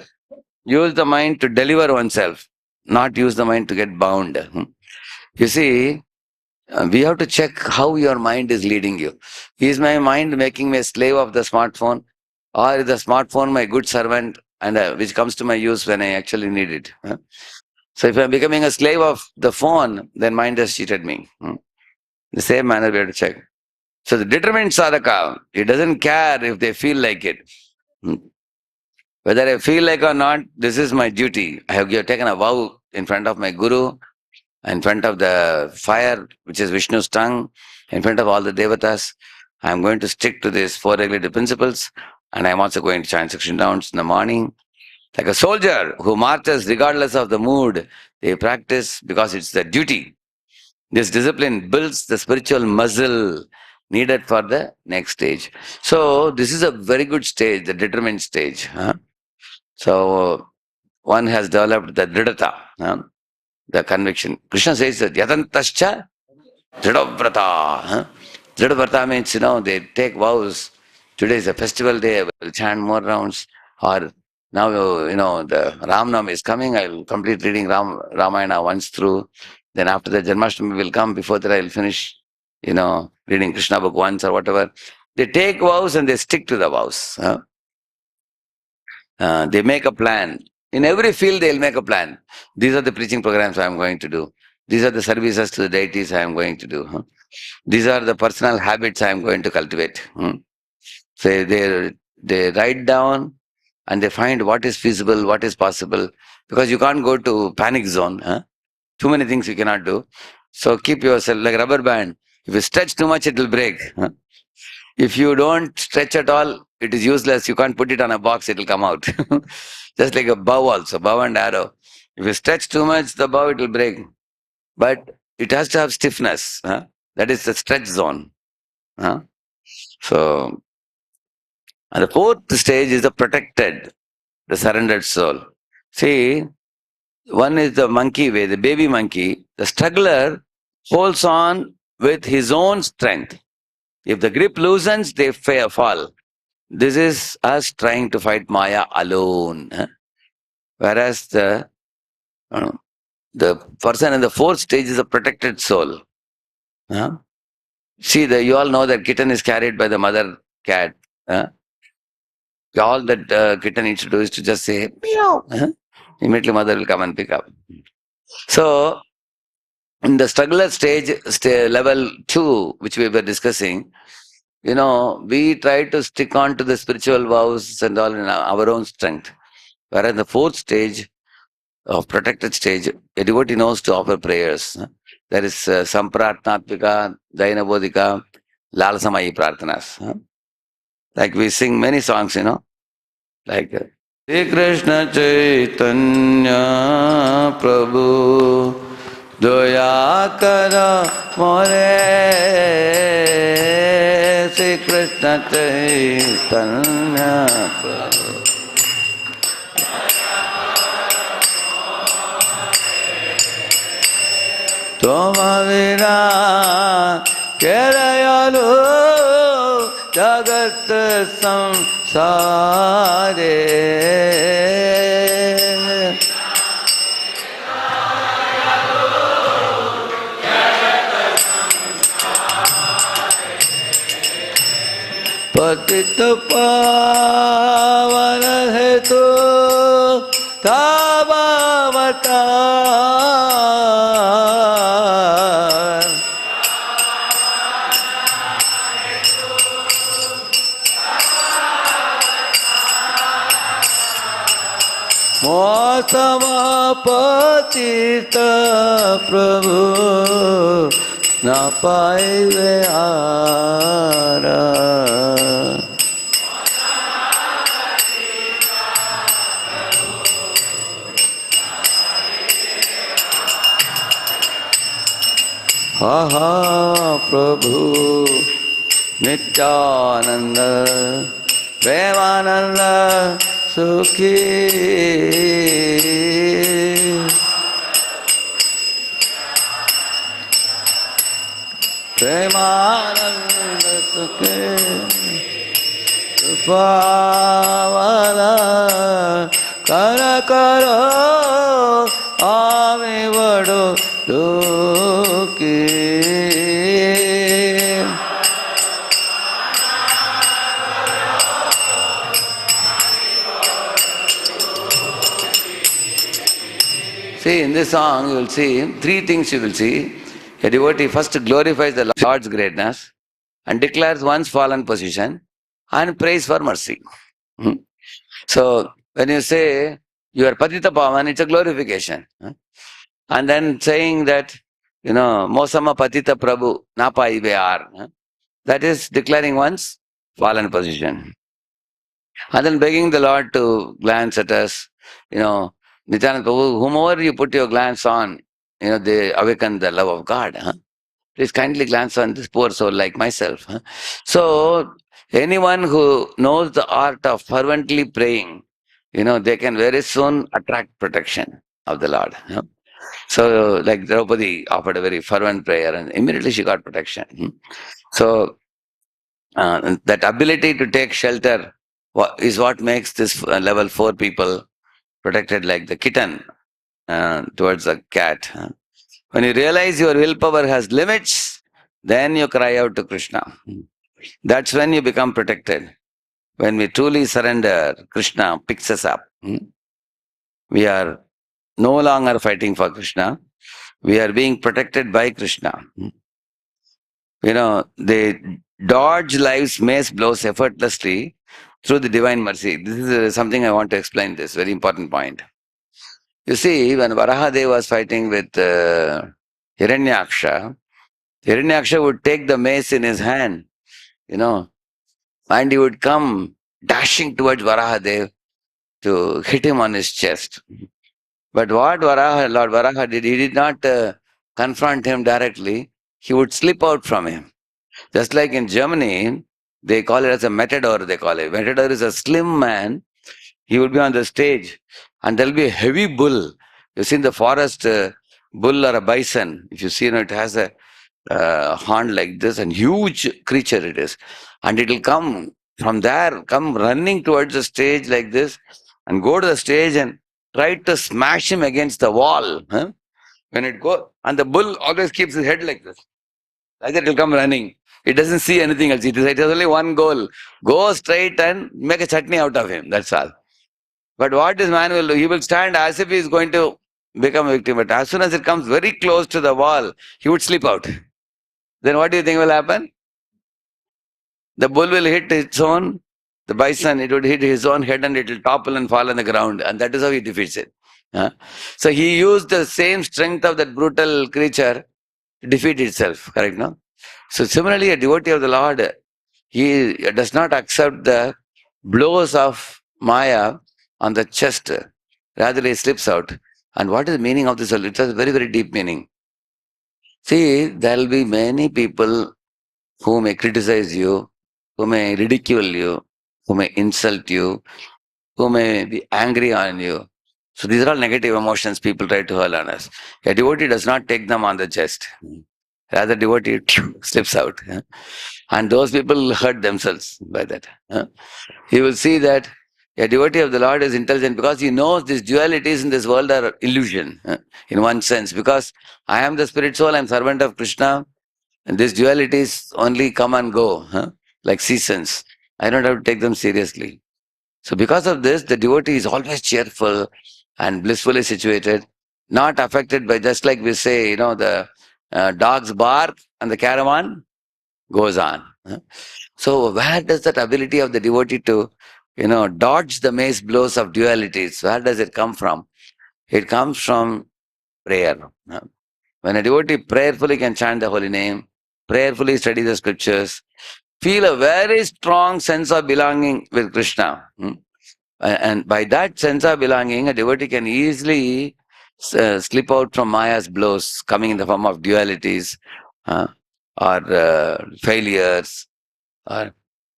use the mind to deliver oneself, not use the mind to get bound. You see, we have to check how your mind is leading you. Is my mind making me a slave of the smartphone, or is the smartphone my good servant and which comes to my use when I actually need it? So if I'm becoming a slave of the phone, then mind has cheated me. The same manner we have to check. So the determined sadhaka, he doesn't care if they feel like it. Whether I feel like or not, this is my duty. I have taken a vow in front of my guru, in front of the fire, which is Vishnu's tongue, in front of all the devatas. I am going to stick to these four regulative principles, and I am also going to chant 16 rounds in the morning. Like a soldier who marches regardless of the mood, they practice because it's their duty. This discipline builds the spiritual muscle needed for the next stage. So this is a very good stage, the determined stage. So one has developed the dridata, the conviction. Krishna says that yatantascha dridavrata. Dridavrata means, they take vows. Today is a festival day, I will chant more rounds. Or now, the Ram Nam is coming, I will complete reading Ramayana once through. Then after the Janmashtami will come, before that I will finish, reading Krishna book once or whatever. They take vows and they stick to the vows. They make a plan. In every field, they'll make a plan. These are the preaching programs I am going to do. These are the services to the deities I am going to do. These are the personal habits I am going to cultivate. So they write down and they find what is feasible, what is possible. Because you can't go to panic zone. Too many things you cannot do. So keep yourself like rubber band. If you stretch too much, it will break. If you don't stretch at all, it is useless. You can't put it on a box, it will come out. Just like a bow also, bow and arrow. If you stretch too much, the bow, it will break. But it has to have stiffness. That is the stretch zone. So, and the fourth stage is the protected, the surrendered soul. See, one is the monkey way, the baby monkey. The struggler holds on with his own strength. If the grip loosens, they fall. This is us trying to fight Maya alone. Whereas the person in the fourth stage is a protected soul. See, you all know that kitten is carried by the mother cat. All that kitten needs to do is to just say, meow. Immediately mother will come and pick up. So, in the struggler stage, level 2, which we were discussing, we try to stick on to the spiritual vows and all in our own strength. Whereas in the fourth stage, of protected stage, a devotee knows to offer prayers. There is Sampratnatmika, Jaina Bodhika, Lalasamayi Prarthanas. Like we sing many songs, like Shri Krishna Chaitanya Prabhu Doya Kara More Shri Krishna Chaitanya Prabhu Tomavira Kerayalu Jagat Samsare Patita Pavana Hetu Tavavatar Mosama Patita Prabhu Na Paive Ara Ha Prabhu Nityananda Premananda Sukhi Premananda Sukhi Pavana kara karo ame vado duki. See, in this song, you will see three things you will see. A devotee first glorifies the Lord's greatness and declares one's fallen position and prays for mercy. Hmm? So, when you say you are Patita Pavan, it's a glorification. And then saying that, Mosama Patita Prabhu, Napa Ibe Ar, that is declaring one's fallen position. And then begging the Lord to glance at us, Nityananda Prabhu, whomever you put your glance on, they awaken the love of God. Please kindly glance on this poor soul like myself. So, anyone who knows the art of fervently praying, they can very soon attract protection of the Lord. So, like Draupadi offered a very fervent prayer and immediately she got protection. So, that ability to take shelter is what makes this level 4 people protected like the kitten towards the cat. When you realize your willpower has limits, then you cry out to Krishna. That's when you become protected. When we truly surrender, Krishna picks us up. We are no longer fighting for Krishna. We are being protected by Krishna. They dodge life's mace blows effortlessly through the divine mercy. This is something I want to explain this, very important point. You see, when Varahadev was fighting with Hiranyaksha, Hiranyaksha would take the mace in his hand, and he would come dashing towards Varahadev to hit him on his chest. But what Lord Varaha did, he did not confront him directly. He would slip out from him. Just like in Germany, they call it as a matador, they call it. Matador is a slim man. He would be on the stage and there'll be a heavy bull. You've seen the forest bull or a bison. If you see, it has a horn like this and huge creature it is. And it will come from there, come running towards the stage like this and go to the stage and try to smash him against the wall. When it goes, and the bull always keeps his head like this. Like that, it will come running. It doesn't see anything else. It has only one goal. Go straight and make a chutney out of him. That's all. But what this man will do, he will stand as if he is going to become a victim. But as soon as it comes very close to the wall, he would slip out. Then what do you think will happen? The bull will hit the bison, it would hit his own head and it will topple and fall on the ground. And that is how he defeats it. So he used the same strength of that brutal creature to defeat itself. Correct, no? So similarly, a devotee of the Lord, he does not accept the blows of Maya on the chest. Rather, he slips out. And what is the meaning of this? It has a very, very deep meaning. See, there will be many people who may criticize you, who may ridicule you, who may insult you, who may be angry on you. So these are all negative emotions people try to hurl on us. A devotee does not take them on the chest. Rather, devotee slips out. And those people hurt themselves by that. You will see that a devotee of the Lord is intelligent because he knows these dualities in this world are illusion, in one sense. Because I am the spirit soul, I am servant of Krishna, and these dualities only come and go, like seasons. I don't have to take them seriously. So because of this, the devotee is always cheerful and blissfully situated, not affected by, just like we say, the dogs bark and the caravan goes on. So where does that ability of the devotee to, dodge the mace blows of dualities, where does it come from? It comes from prayer. When a devotee prayerfully can chant the holy name, prayerfully study the scriptures, feel a very strong sense of belonging with Krishna. And by that sense of belonging, a devotee can easily slip out from Maya's blows, coming in the form of dualities, or failures, or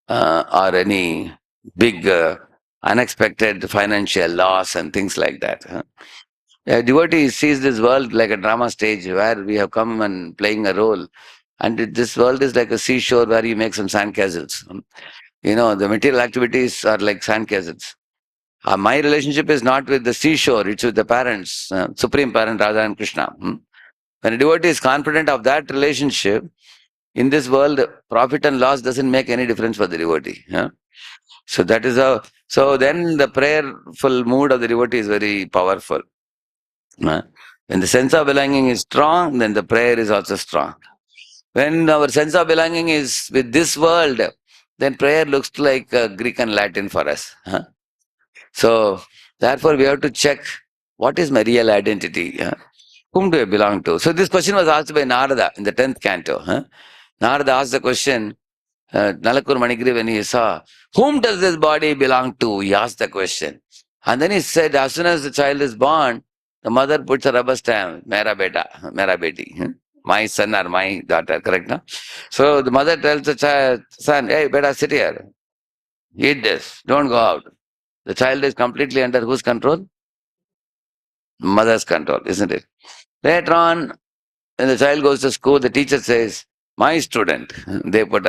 any big unexpected financial loss and things like that. A devotee sees this world like a drama stage where we have come and playing a role. And this world is like a seashore where you make some sandcastles. The material activities are like sandcastles. My relationship is not with the seashore, it's with the parents, Supreme Parent Radha and Krishna. When a devotee is confident of that relationship, in this world, profit and loss doesn't make any difference for the devotee. So that is how. So then the prayerful mood of the devotee is very powerful. When the sense of belonging is strong, then the prayer is also strong. When our sense of belonging is with this world, then prayer looks like Greek and Latin for us. So therefore we have to check what is my real identity. Whom do I belong to? So this question was asked by Narada in the 10th canto. Narada asked the question, Nalakur Manigri, when he saw, whom does this body belong to? He asked the question. And then he said, as soon as the child is born, the mother puts a rubber stamp, Mera beta, Mera beti. My son or my daughter, correct? No? So the mother tells the child, son, hey, beta, sit here. Eat this. Don't go out. The child is completely under whose control? Mother's control, isn't it? Later on, when the child goes to school, the teacher says, my student. They put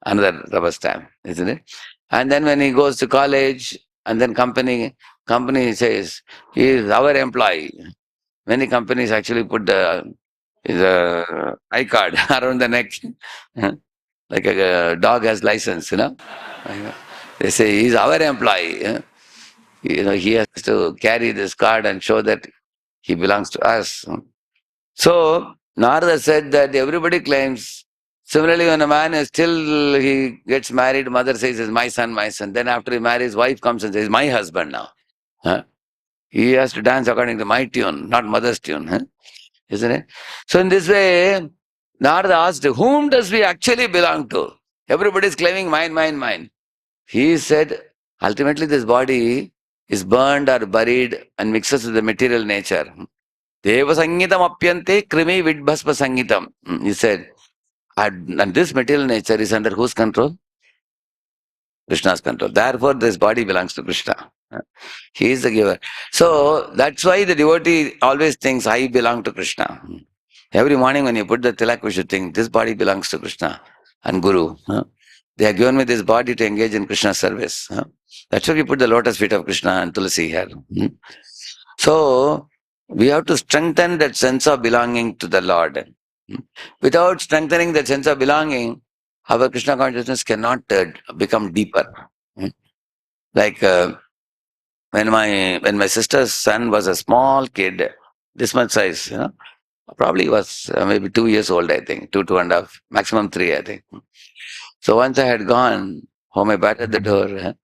another rubber stamp, isn't it? And then when he goes to college, and then company says, he is our employee. Many companies actually put his I-card around the neck, like a dog has license, They say, he is our employee. He has to carry this card and show that he belongs to us. So, Narada said that everybody claims. Similarly, when a man is still, he gets married, mother says, is my son, my son. Then after he marries, wife comes and says, my husband now. He has to dance according to my tune, not mother's tune. Isn't it? So in this way, Narada asked, whom does we actually belong to? Everybody is claiming mine, mine, mine. He said, ultimately this body is burned or buried and mixes with the material nature. Deva sangitam apyante krimi vidbhasma sangitam. He said, and this material nature is under whose control? Krishna's control. Therefore, this body belongs to Krishna. He is the giver. So that's why the devotee always thinks, I belong to Krishna. Every morning when you put the tilak, we should think, this body belongs to Krishna and Guru. They have given me this body to engage in Krishna's service. That's why we put the lotus feet of Krishna and Tulasi here. So, we have to strengthen that sense of belonging to the Lord. Without strengthening that sense of belonging, our Krishna consciousness cannot become deeper. Like when my sister's son was a small kid, this much size, probably was maybe 2 years old, I think, 2.5, maximum 3, I think. So once I had gone home, I battered the door.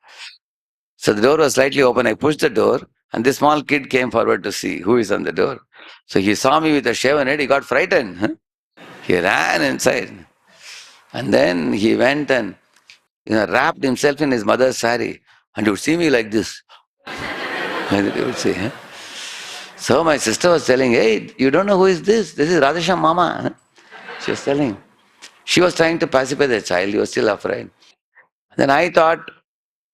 So the door was slightly open. I pushed the door, and this small kid came forward to see who is on the door. So he saw me with a shaven head. He got frightened. He ran inside, and then he went and wrapped himself in his mother's sari, and he would see me like this. And he would say, So my sister was telling, hey, you don't know who is this? This is Radheshyam Mama. She was telling. She was trying to pacify the child. He was still afraid. Then I thought,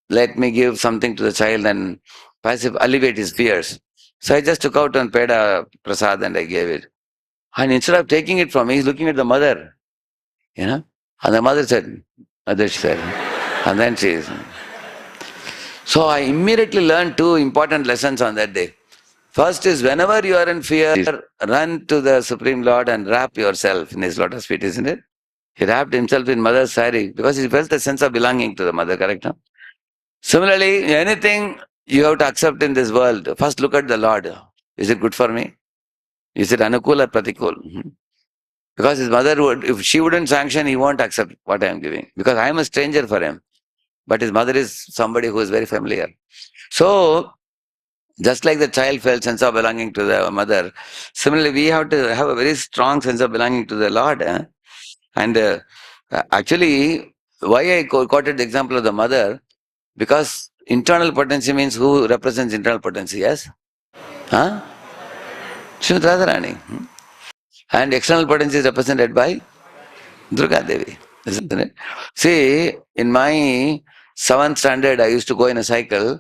let me give something to the child and alleviate his fears. So I just took out and paid a prasad and I gave it. And instead of taking it from me, he's looking at the mother. And the mother said, and then she is. So I immediately learned 2 important lessons on that day. First is, whenever you are in fear, run to the Supreme Lord and wrap yourself in his lotus feet, isn't it? He wrapped himself in mother's sari because he felt the sense of belonging to the mother, correct? No? Similarly, anything you have to accept in this world, first look at the Lord. Is it good for me? Is it anukul or pratikul? Because his mother would, if she wouldn't sanction, he won't accept what I am giving. Because I am a stranger for him. But his mother is somebody who is very familiar. So, just like the child felt sense of belonging to the mother, similarly we have to have a very strong sense of belonging to the Lord. And actually, why I quoted the example of the mother, because internal potency means who represents internal potency, yes? Srimati Radharani. And external potency is represented by Durga Devi, isn't it? See, in my 7th standard, I used to go in a cycle.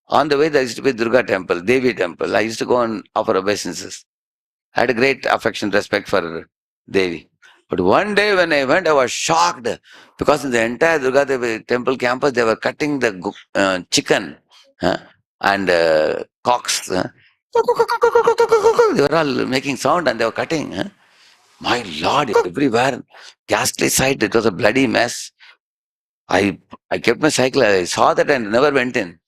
On the way, there used to be Durga temple, Devi temple. I used to go and offer obeisances. I had a great affection, respect for Devi. But one day when I went, I was shocked because in the entire Durga Devi temple campus, they were cutting the chicken and cocks. They were all making sound and they were cutting. My Lord, everywhere, ghastly sight. It was a bloody mess. I kept my cycle. I saw that and never went in.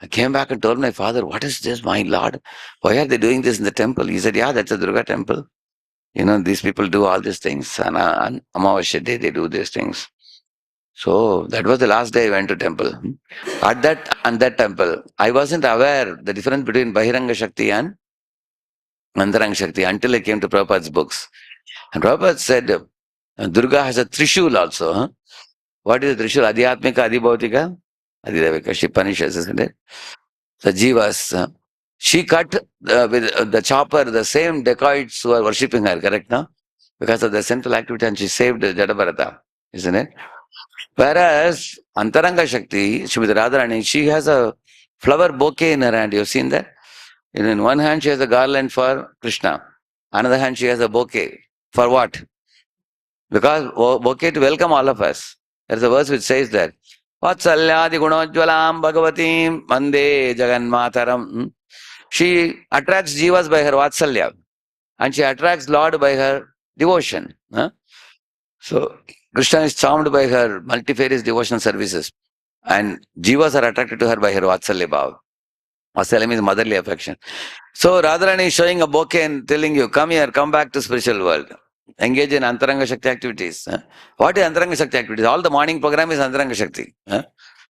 I came back and told my father, "What is this, my Lord? Why are they doing this in the temple?" He said, "Yeah, that's a Durga temple. These people do all these things. And on Amavasya day, they do these things." So that was the last day I went to temple. At that temple, I wasn't aware the difference between Bahiranga Shakti and Antaranga Shakti until I came to Prabhupada's books. And Prabhupada said, Durga has a Trishul also. Huh? What is a Trishul? Adhyatmika, Adhibhautika, Adhidevika. She punishes, isn't it? The Jivas. She cut with the chopper the same dacoits who are worshipping her, correct now? Because of the sinful activity, and she saved Jadabharata, isn't it? Whereas Antaranga Shakti, Srimati Radharani, she has a flower bouquet in her hand. You've seen that? In one hand, she has a garland for Krishna. Another hand, she has a bouquet. For what? Because bouquet to welcome all of us. There's a verse which says that. Vatsalyadi gunojvalam bhagavatim mande jaganmataram. She attracts jivas by her vatsalya. And she attracts Lord by her devotion. So, Krishna is charmed by her multifarious devotional services. And jivas are attracted to her by her vatsalya bhav. Vatsalya means motherly affection. So Radharani is showing a bouquet and telling you, come here, come back to spiritual world. Engage in Antaranga Shakti activities. What is Antaranga Shakti activities? All the morning program is Antaranga Shakti.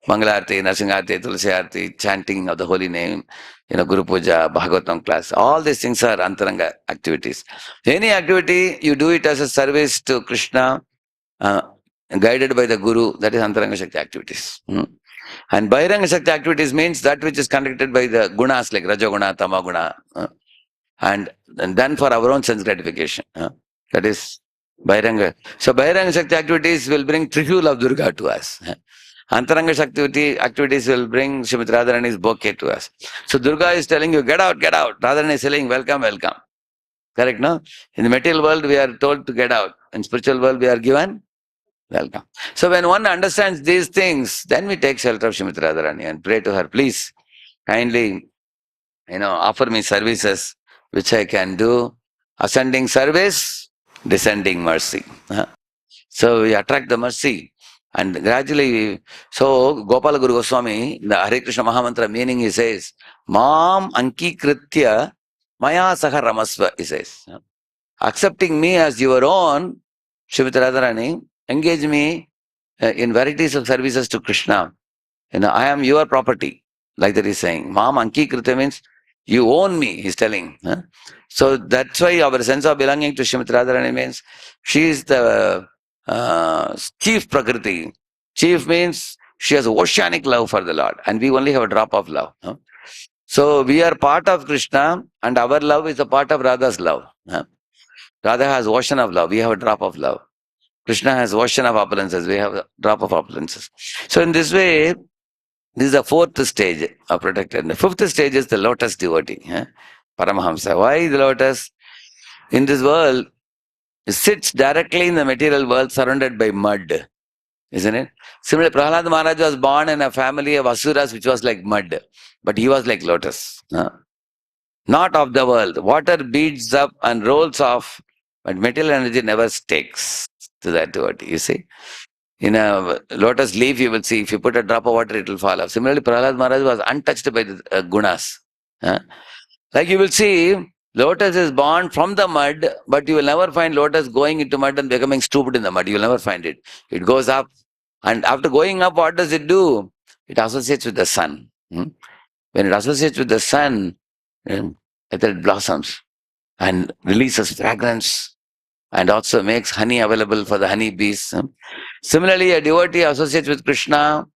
Mangalarti, Narsingarti, Tulsi Arti, chanting of the holy name, Guru Puja, Bhagavatam class. All these things are Antaranga activities. Any activity, you do it as a service to Krishna, guided by the Guru, that is Antaranga Shakti activities. And Bahiranga Shakti activities means that which is conducted by the gunas like Rajaguna, Tamaguna, and done for our own sense gratification. That is Bahiranga. So Bahiranga Shakti activities will bring Trishul of Durga to us. Antaranga Shakti activities will bring Srimati Radharani's bouquet to us. So Durga is telling you, get out, get out. Radharani is saying, welcome, welcome. Correct, no? In the material world, we are told to get out. In spiritual world, we are given welcome. So when one understands these things, then we take shelter of Srimati Radharani and pray to her, please, kindly, offer me services which I can do. Ascending service, descending mercy. So we attract the mercy. And gradually, so Gopala Guru Goswami, the Hare Krishna Mahamantra meaning, he says, Mam Anki Kritya Maya Saha Ramasva, he says. Accepting me as your own, Srimati Radharani, engage me in varieties of services to Krishna. I am your property. Like that he's saying. Mam Anki Kritya means you own me, he's telling. So that's why our sense of belonging to Srimati Radharani means she is the chief Prakriti. Chief means she has oceanic love for the Lord, and we only have a drop of love. So we are part of Krishna, and our love is a part of Radha's love. Radha has ocean of love, we have a drop of love. Krishna has ocean of opulences, we have a drop of opulences. So in this way, this is the fourth stage of protected. The fifth stage is the lotus devotee. Paramahamsa. Why the lotus? In this world, it sits directly in the material world surrounded by mud. Isn't it? Similarly, Prahlad Maharaj was born in a family of asuras which was like mud. But he was like lotus. Not of the world. Water beads up and rolls off. But material energy never sticks to that devotee. You see? In a lotus leaf, you will see, if you put a drop of water, it will fall off. Similarly, Prahlad Maharaj was untouched by the gunas. Like you will see, lotus is born from the mud, but you will never find lotus going into mud and becoming stupid in the mud. You will never find it. It goes up. And after going up, what does it do? It associates with the sun. When it associates with the sun, it blossoms and releases fragrance and also makes honey available for the honey bees. Similarly, a devotee associates with Krishna,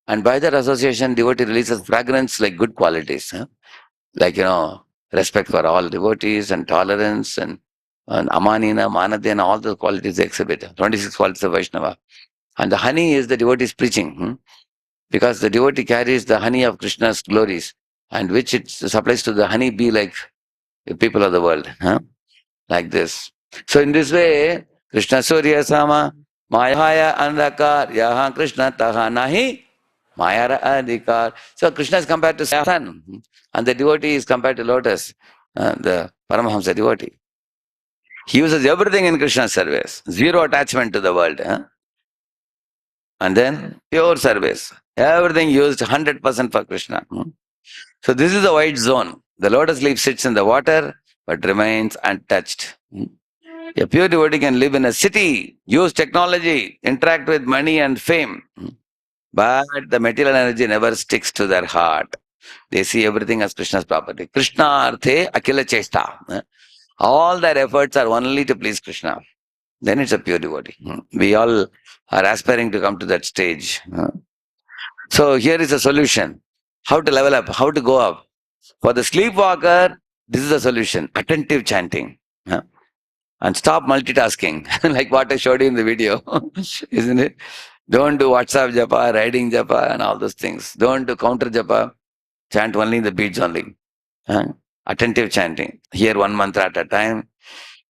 and by that association, devotee releases fragrance like good qualities. Like, respect for all devotees and tolerance and amanina, manadena, all the qualities they exhibit. 26 qualities of Vaishnava. And the honey is the devotee's preaching. Because the devotee carries the honey of Krishna's glories, and which it supplies to the honey bee like the people of the world. Like this. So in this way, Krishna Surya Sama, Mayahaya Andhakar, Yaha Krishna Taha Nahi Mayara Adhikar. So Krishna is compared to sun, and the devotee is compared to Lotus, the Paramahamsa devotee. He uses everything in Krishna's service, zero attachment to the world. And then pure service. Everything used 100% for Krishna. So this is the white zone. The lotus leaf sits in the water but remains untouched. A pure devotee can live in a city, use technology, interact with money and fame. But the material energy never sticks to their heart. They see everything as Krishna's property. Krishna arthe akila chesta. All their efforts are only to please Krishna. Then it's a pure devotee. We all are aspiring to come to that stage. So here is a solution. How to level up, how to go up. For the sleepwalker, this is the solution. Attentive chanting. And stop multitasking, like what I showed you in the video. Isn't it? Don't do WhatsApp japa, writing japa, and all those things. Don't do counter japa. Chant only the beads only. Attentive chanting. Here one mantra at a time.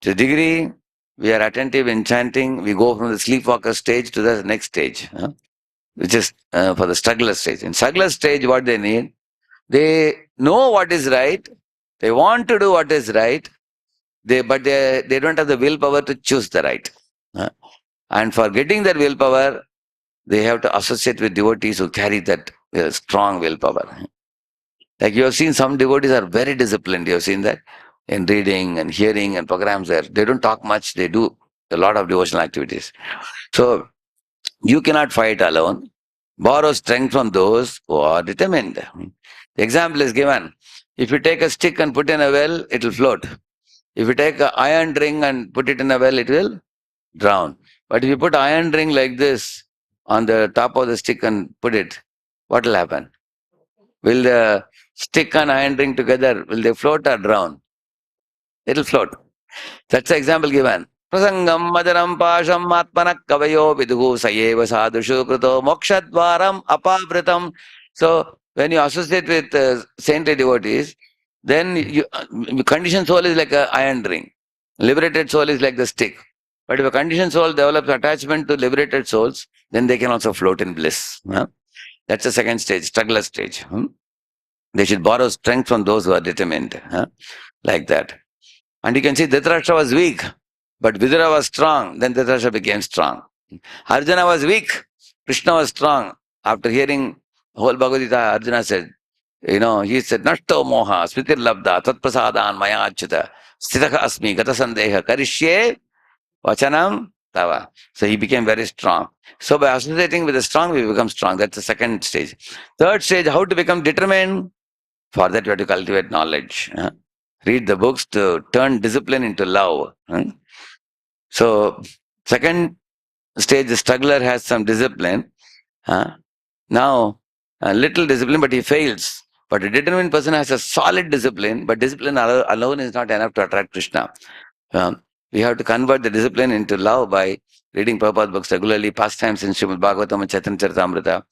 To the degree we are attentive in chanting, we go from the sleepwalker stage to the next stage, which is for the struggler stage. In struggler stage, what they need, they know what is right, they want to do what is right, but they don't have the willpower to choose the right. And for getting that willpower, they have to associate with devotees who carry that strong willpower. Like you have seen, some devotees are very disciplined. You have seen that in reading and hearing and programs there. They don't talk much. They do a lot of devotional activities. So you cannot fight alone. Borrow strength from those who are determined. The example is given. If you take a stick and put in a well, it will float. If you take an iron ring and put it in a well, it will drown. But if you put iron ring like this on the top of the stick and put it, what will happen? Will the stick and iron ring together, will they float or drown? It will float. That's the example given. Prasangam madaram pasham atmanak kavayo viduhu sayeva sadhushu kruto mokshadvaram apavritam. So when you associate with saintly devotees, then conditioned soul is like an iron ring. Liberated soul is like the stick. But if a conditioned soul develops attachment to liberated souls, then they can also float in bliss. That's the second stage, struggler stage. They should borrow strength from those who are determined. Like that. And you can see Dhritarashtra was weak, but Vidura was strong. Then Dhritarashtra became strong. Arjuna was weak, Krishna was strong. After hearing whole Bhagavad Gita, Arjuna said, he said, Nashto moha, smritir labda, tat prasadan maya achyuta, sthitaka asmi, gata sandeha, karishye, vachanam tava. So he became very strong. So by associating with the strong, we become strong. That's the second stage. Third stage, how to become determined? For that, we have to cultivate knowledge. Read the books to turn discipline into love. So, second stage, the struggler has some discipline. Now, a little discipline, but he fails. But a determined person has a solid discipline, but discipline alone is not enough to attract Krishna. We have to convert the discipline into love by reading Prabhupada books regularly, pastimes in Srimad Bhagavatam and Chaitanya Charitamrita.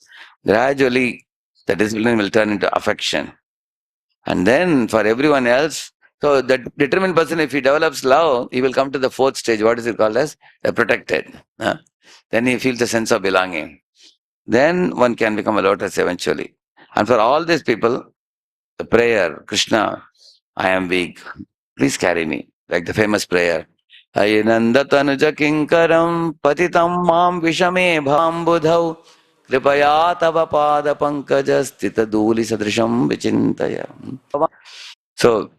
Gradually, the discipline will turn into affection. And then for everyone else, so the determined person, if he develops love, he will come to the fourth stage. What is it called as? The protected. Then he feels a sense of belonging. Then one can become a lotus eventually. And for all these people, the prayer, Krishna, I am weak. Please carry me. Like the famous prayer. Ayinandatanuja kinkaram patitam mam vishame bhambudhau kripaya tava pada pankaja stita duli sadrisham vichintaya. So,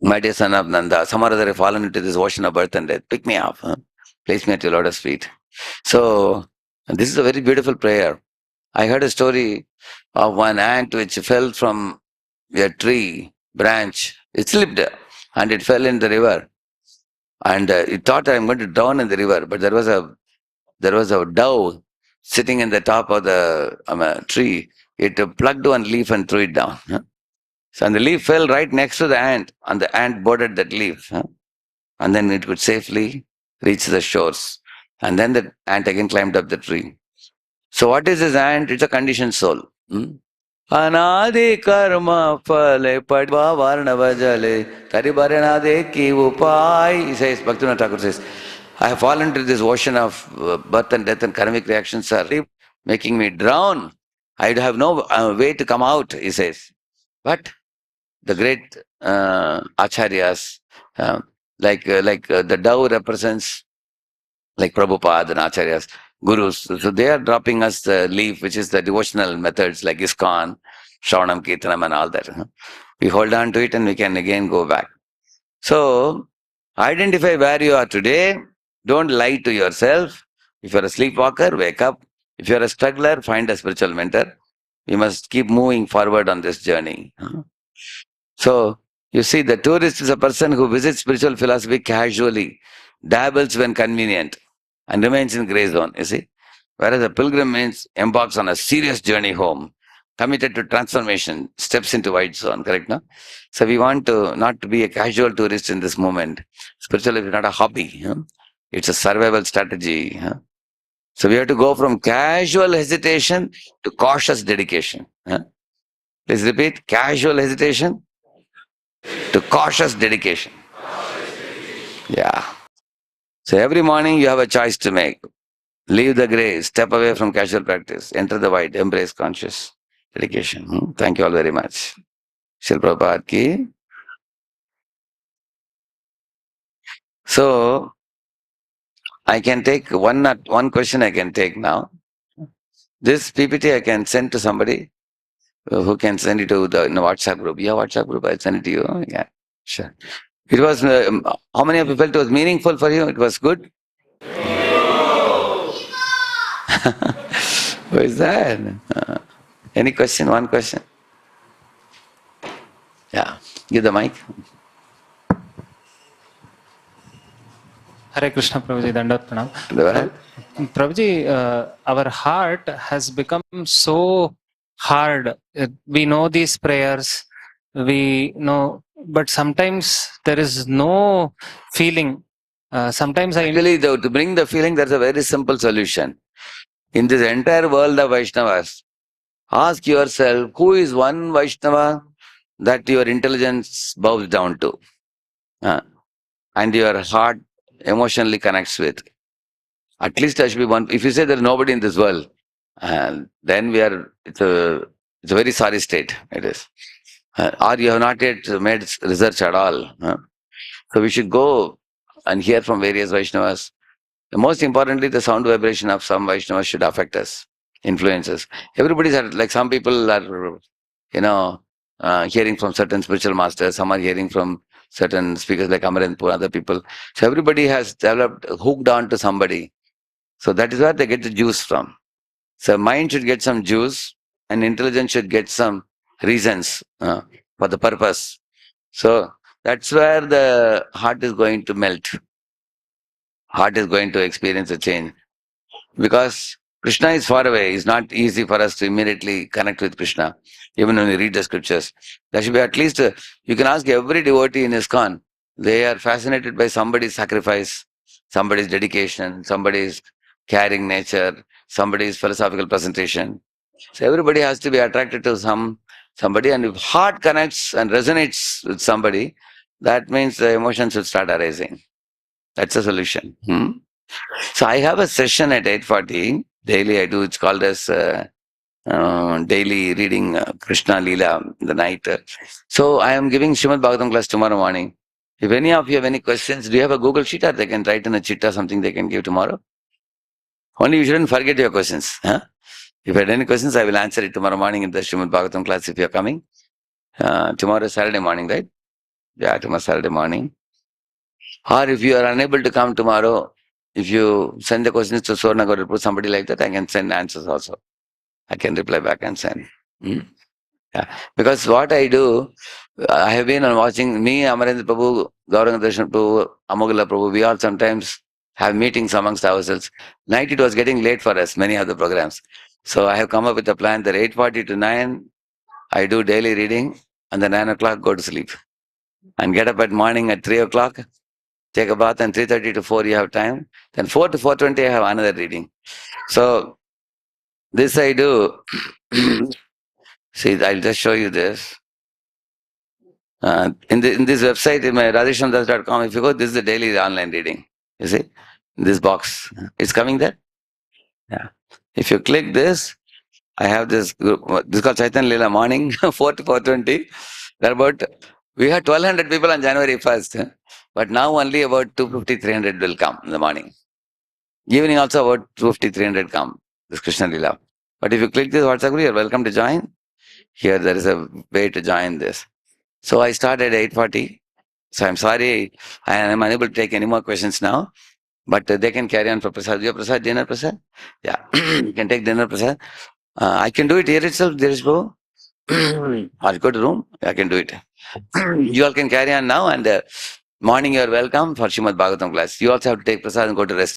my dear son of Nanda, some or other have fallen into this ocean of birth and death. Pick me up. Place me at your lotus feet. So, this is a very beautiful prayer. I heard a story of one ant which fell from a tree branch. It slipped and it fell in the river. And it thought, I'm going to drown in the river. But there was a dove sitting in the top of the tree. It plucked one leaf and threw it down. So, and the leaf fell right next to the ant, and the ant boarded that leaf. And then it could safely reach the shores. And then the ant again climbed up the tree. So, what is this ant? It's a conditioned soul. Anadi karma phale padva varnava jale taribaranade ki upai. He says, Bhaktivinoda Thakur says, I have fallen into this ocean of birth and death and karmic reactions are making me drown. I have no way to come out, he says. But the great acharyas, the dove represents like Prabhupada and acharyas, gurus. So they are dropping us the leaf, which is the devotional methods like ISKCON, Shravanam, Kirtanam and all that. We hold on to it and we can again go back. So identify where you are today. Don't lie to yourself. If you're a sleepwalker, wake up. If you're a struggler, find a spiritual mentor. We must keep moving forward on this journey. So, you see, the tourist is a person who visits spiritual philosophy casually, dabbles when convenient, and remains in gray zone, you see. Whereas a pilgrim means embarks on a serious journey home, committed to transformation, steps into white zone, correct, no? So we want to not to be a casual tourist in this moment. Spirituality is not a hobby. It's a survival strategy. So we have to go from casual hesitation to cautious dedication. Please repeat, casual hesitation to cautious dedication. Yeah. So every morning you have a choice to make. Leave the gray, step away from casual practice, enter the white, embrace conscious dedication. Thank you all very much. Shri Prabhupada ki. So I can take one question I can take now. This PPT I can send to somebody who can send it to the WhatsApp group. Yeah, WhatsApp group, I'll send it to you. Yeah, sure. It was, how many of you felt it was meaningful for you? It was good? Who is that? Any question? One question? Yeah, give the mic. Hare Krishna, Prabhuji, Dandat Pranam. Go ahead. Prabhuji, our heart has become so hard. We know these prayers, we know, but sometimes there is no feeling. Sometimes Actually, to bring the feeling, there's a very simple solution. In this entire world of Vaishnavas, ask yourself, who is one Vaishnava that your intelligence bows down to? And your heart emotionally connects with. At least there should be one. If you say there's nobody in this world, then it's a very sorry state, it is. Or you have not yet made research at all. So we should go and hear from various Vaishnavas. Most importantly, the sound vibration of some Vaishnavas should affect us, influence us. Everybody's like some people are, hearing from certain spiritual masters, some are hearing from certain speakers like Amarendpur, other people. So everybody has developed, hooked on to somebody. So that is where they get the juice from. So mind should get some juice and intelligence should get some reasons for the purpose. So that's where the heart is going to melt. Heart is going to experience a change. Because Krishna is far away. It's not easy for us to immediately connect with Krishna, even when we read the scriptures. There should be at least, you can ask every devotee in ISKCON. They are fascinated by somebody's sacrifice, somebody's dedication, somebody's caring nature, somebody's philosophical presentation. So everybody has to be attracted to somebody, and if heart connects and resonates with somebody, that means the emotions should start arising. That's the solution. So I have a session at 8:40 daily. I do. It's called as daily reading Krishna Leela in the night. So I am giving Srimad Bhagavatam class tomorrow morning. If any of you have any questions, do you have a Google sheet or they can write in a sheet or something they can give tomorrow? Only you shouldn't forget your questions. If you have any questions, I will answer it tomorrow morning in the Srimad Bhagavatam class if you are coming. Tomorrow is Saturday morning, right? Yeah, tomorrow Saturday morning. Or if you are unable to come tomorrow, if you send the questions to Swarnagar or somebody like that, I can send answers also. I can reply back and send. Yeah. Because what I do, I have been watching me, Amarendra Prabhu, Gauranga Darshan Prabhu, Amogala Prabhu, we all sometimes have meetings amongst ourselves. Night it was getting late for us, many of the programs. So I have come up with a plan that 8:40 to 9, I do daily reading, and then 9 o'clock go to sleep. And get up at morning at 3 o'clock, take a bath, and 3:30 to 4 you have time. Then 4 to 4:20 I have another reading. So this I do. See, I'll just show you this. In this website, in my radheshyam.com, if you go, this is the daily online reading. You see, in this box, it's coming there. Yeah. If you click this, I have this group, this is called Chaitanya Leela morning, 4 to 4:20. We had 1,200 people on January 1st, but now only about 250, 300 will come in the morning. Evening also about 250, 300 come, this Krishna Leela. But if you click this WhatsApp group, you're welcome to join. Here there is a way to join this. So I started at 8:40. So I'm sorry, I am unable to take any more questions now. But they can carry on for Prasad. You have Prasad, dinner Prasad? Yeah, you can take dinner Prasad. I can do it here itself, there is go. I'll go to room, I can do it. You all can carry on now, and morning you are welcome for Srimad Bhagavatam class. You also have to take Prasad and go to rest.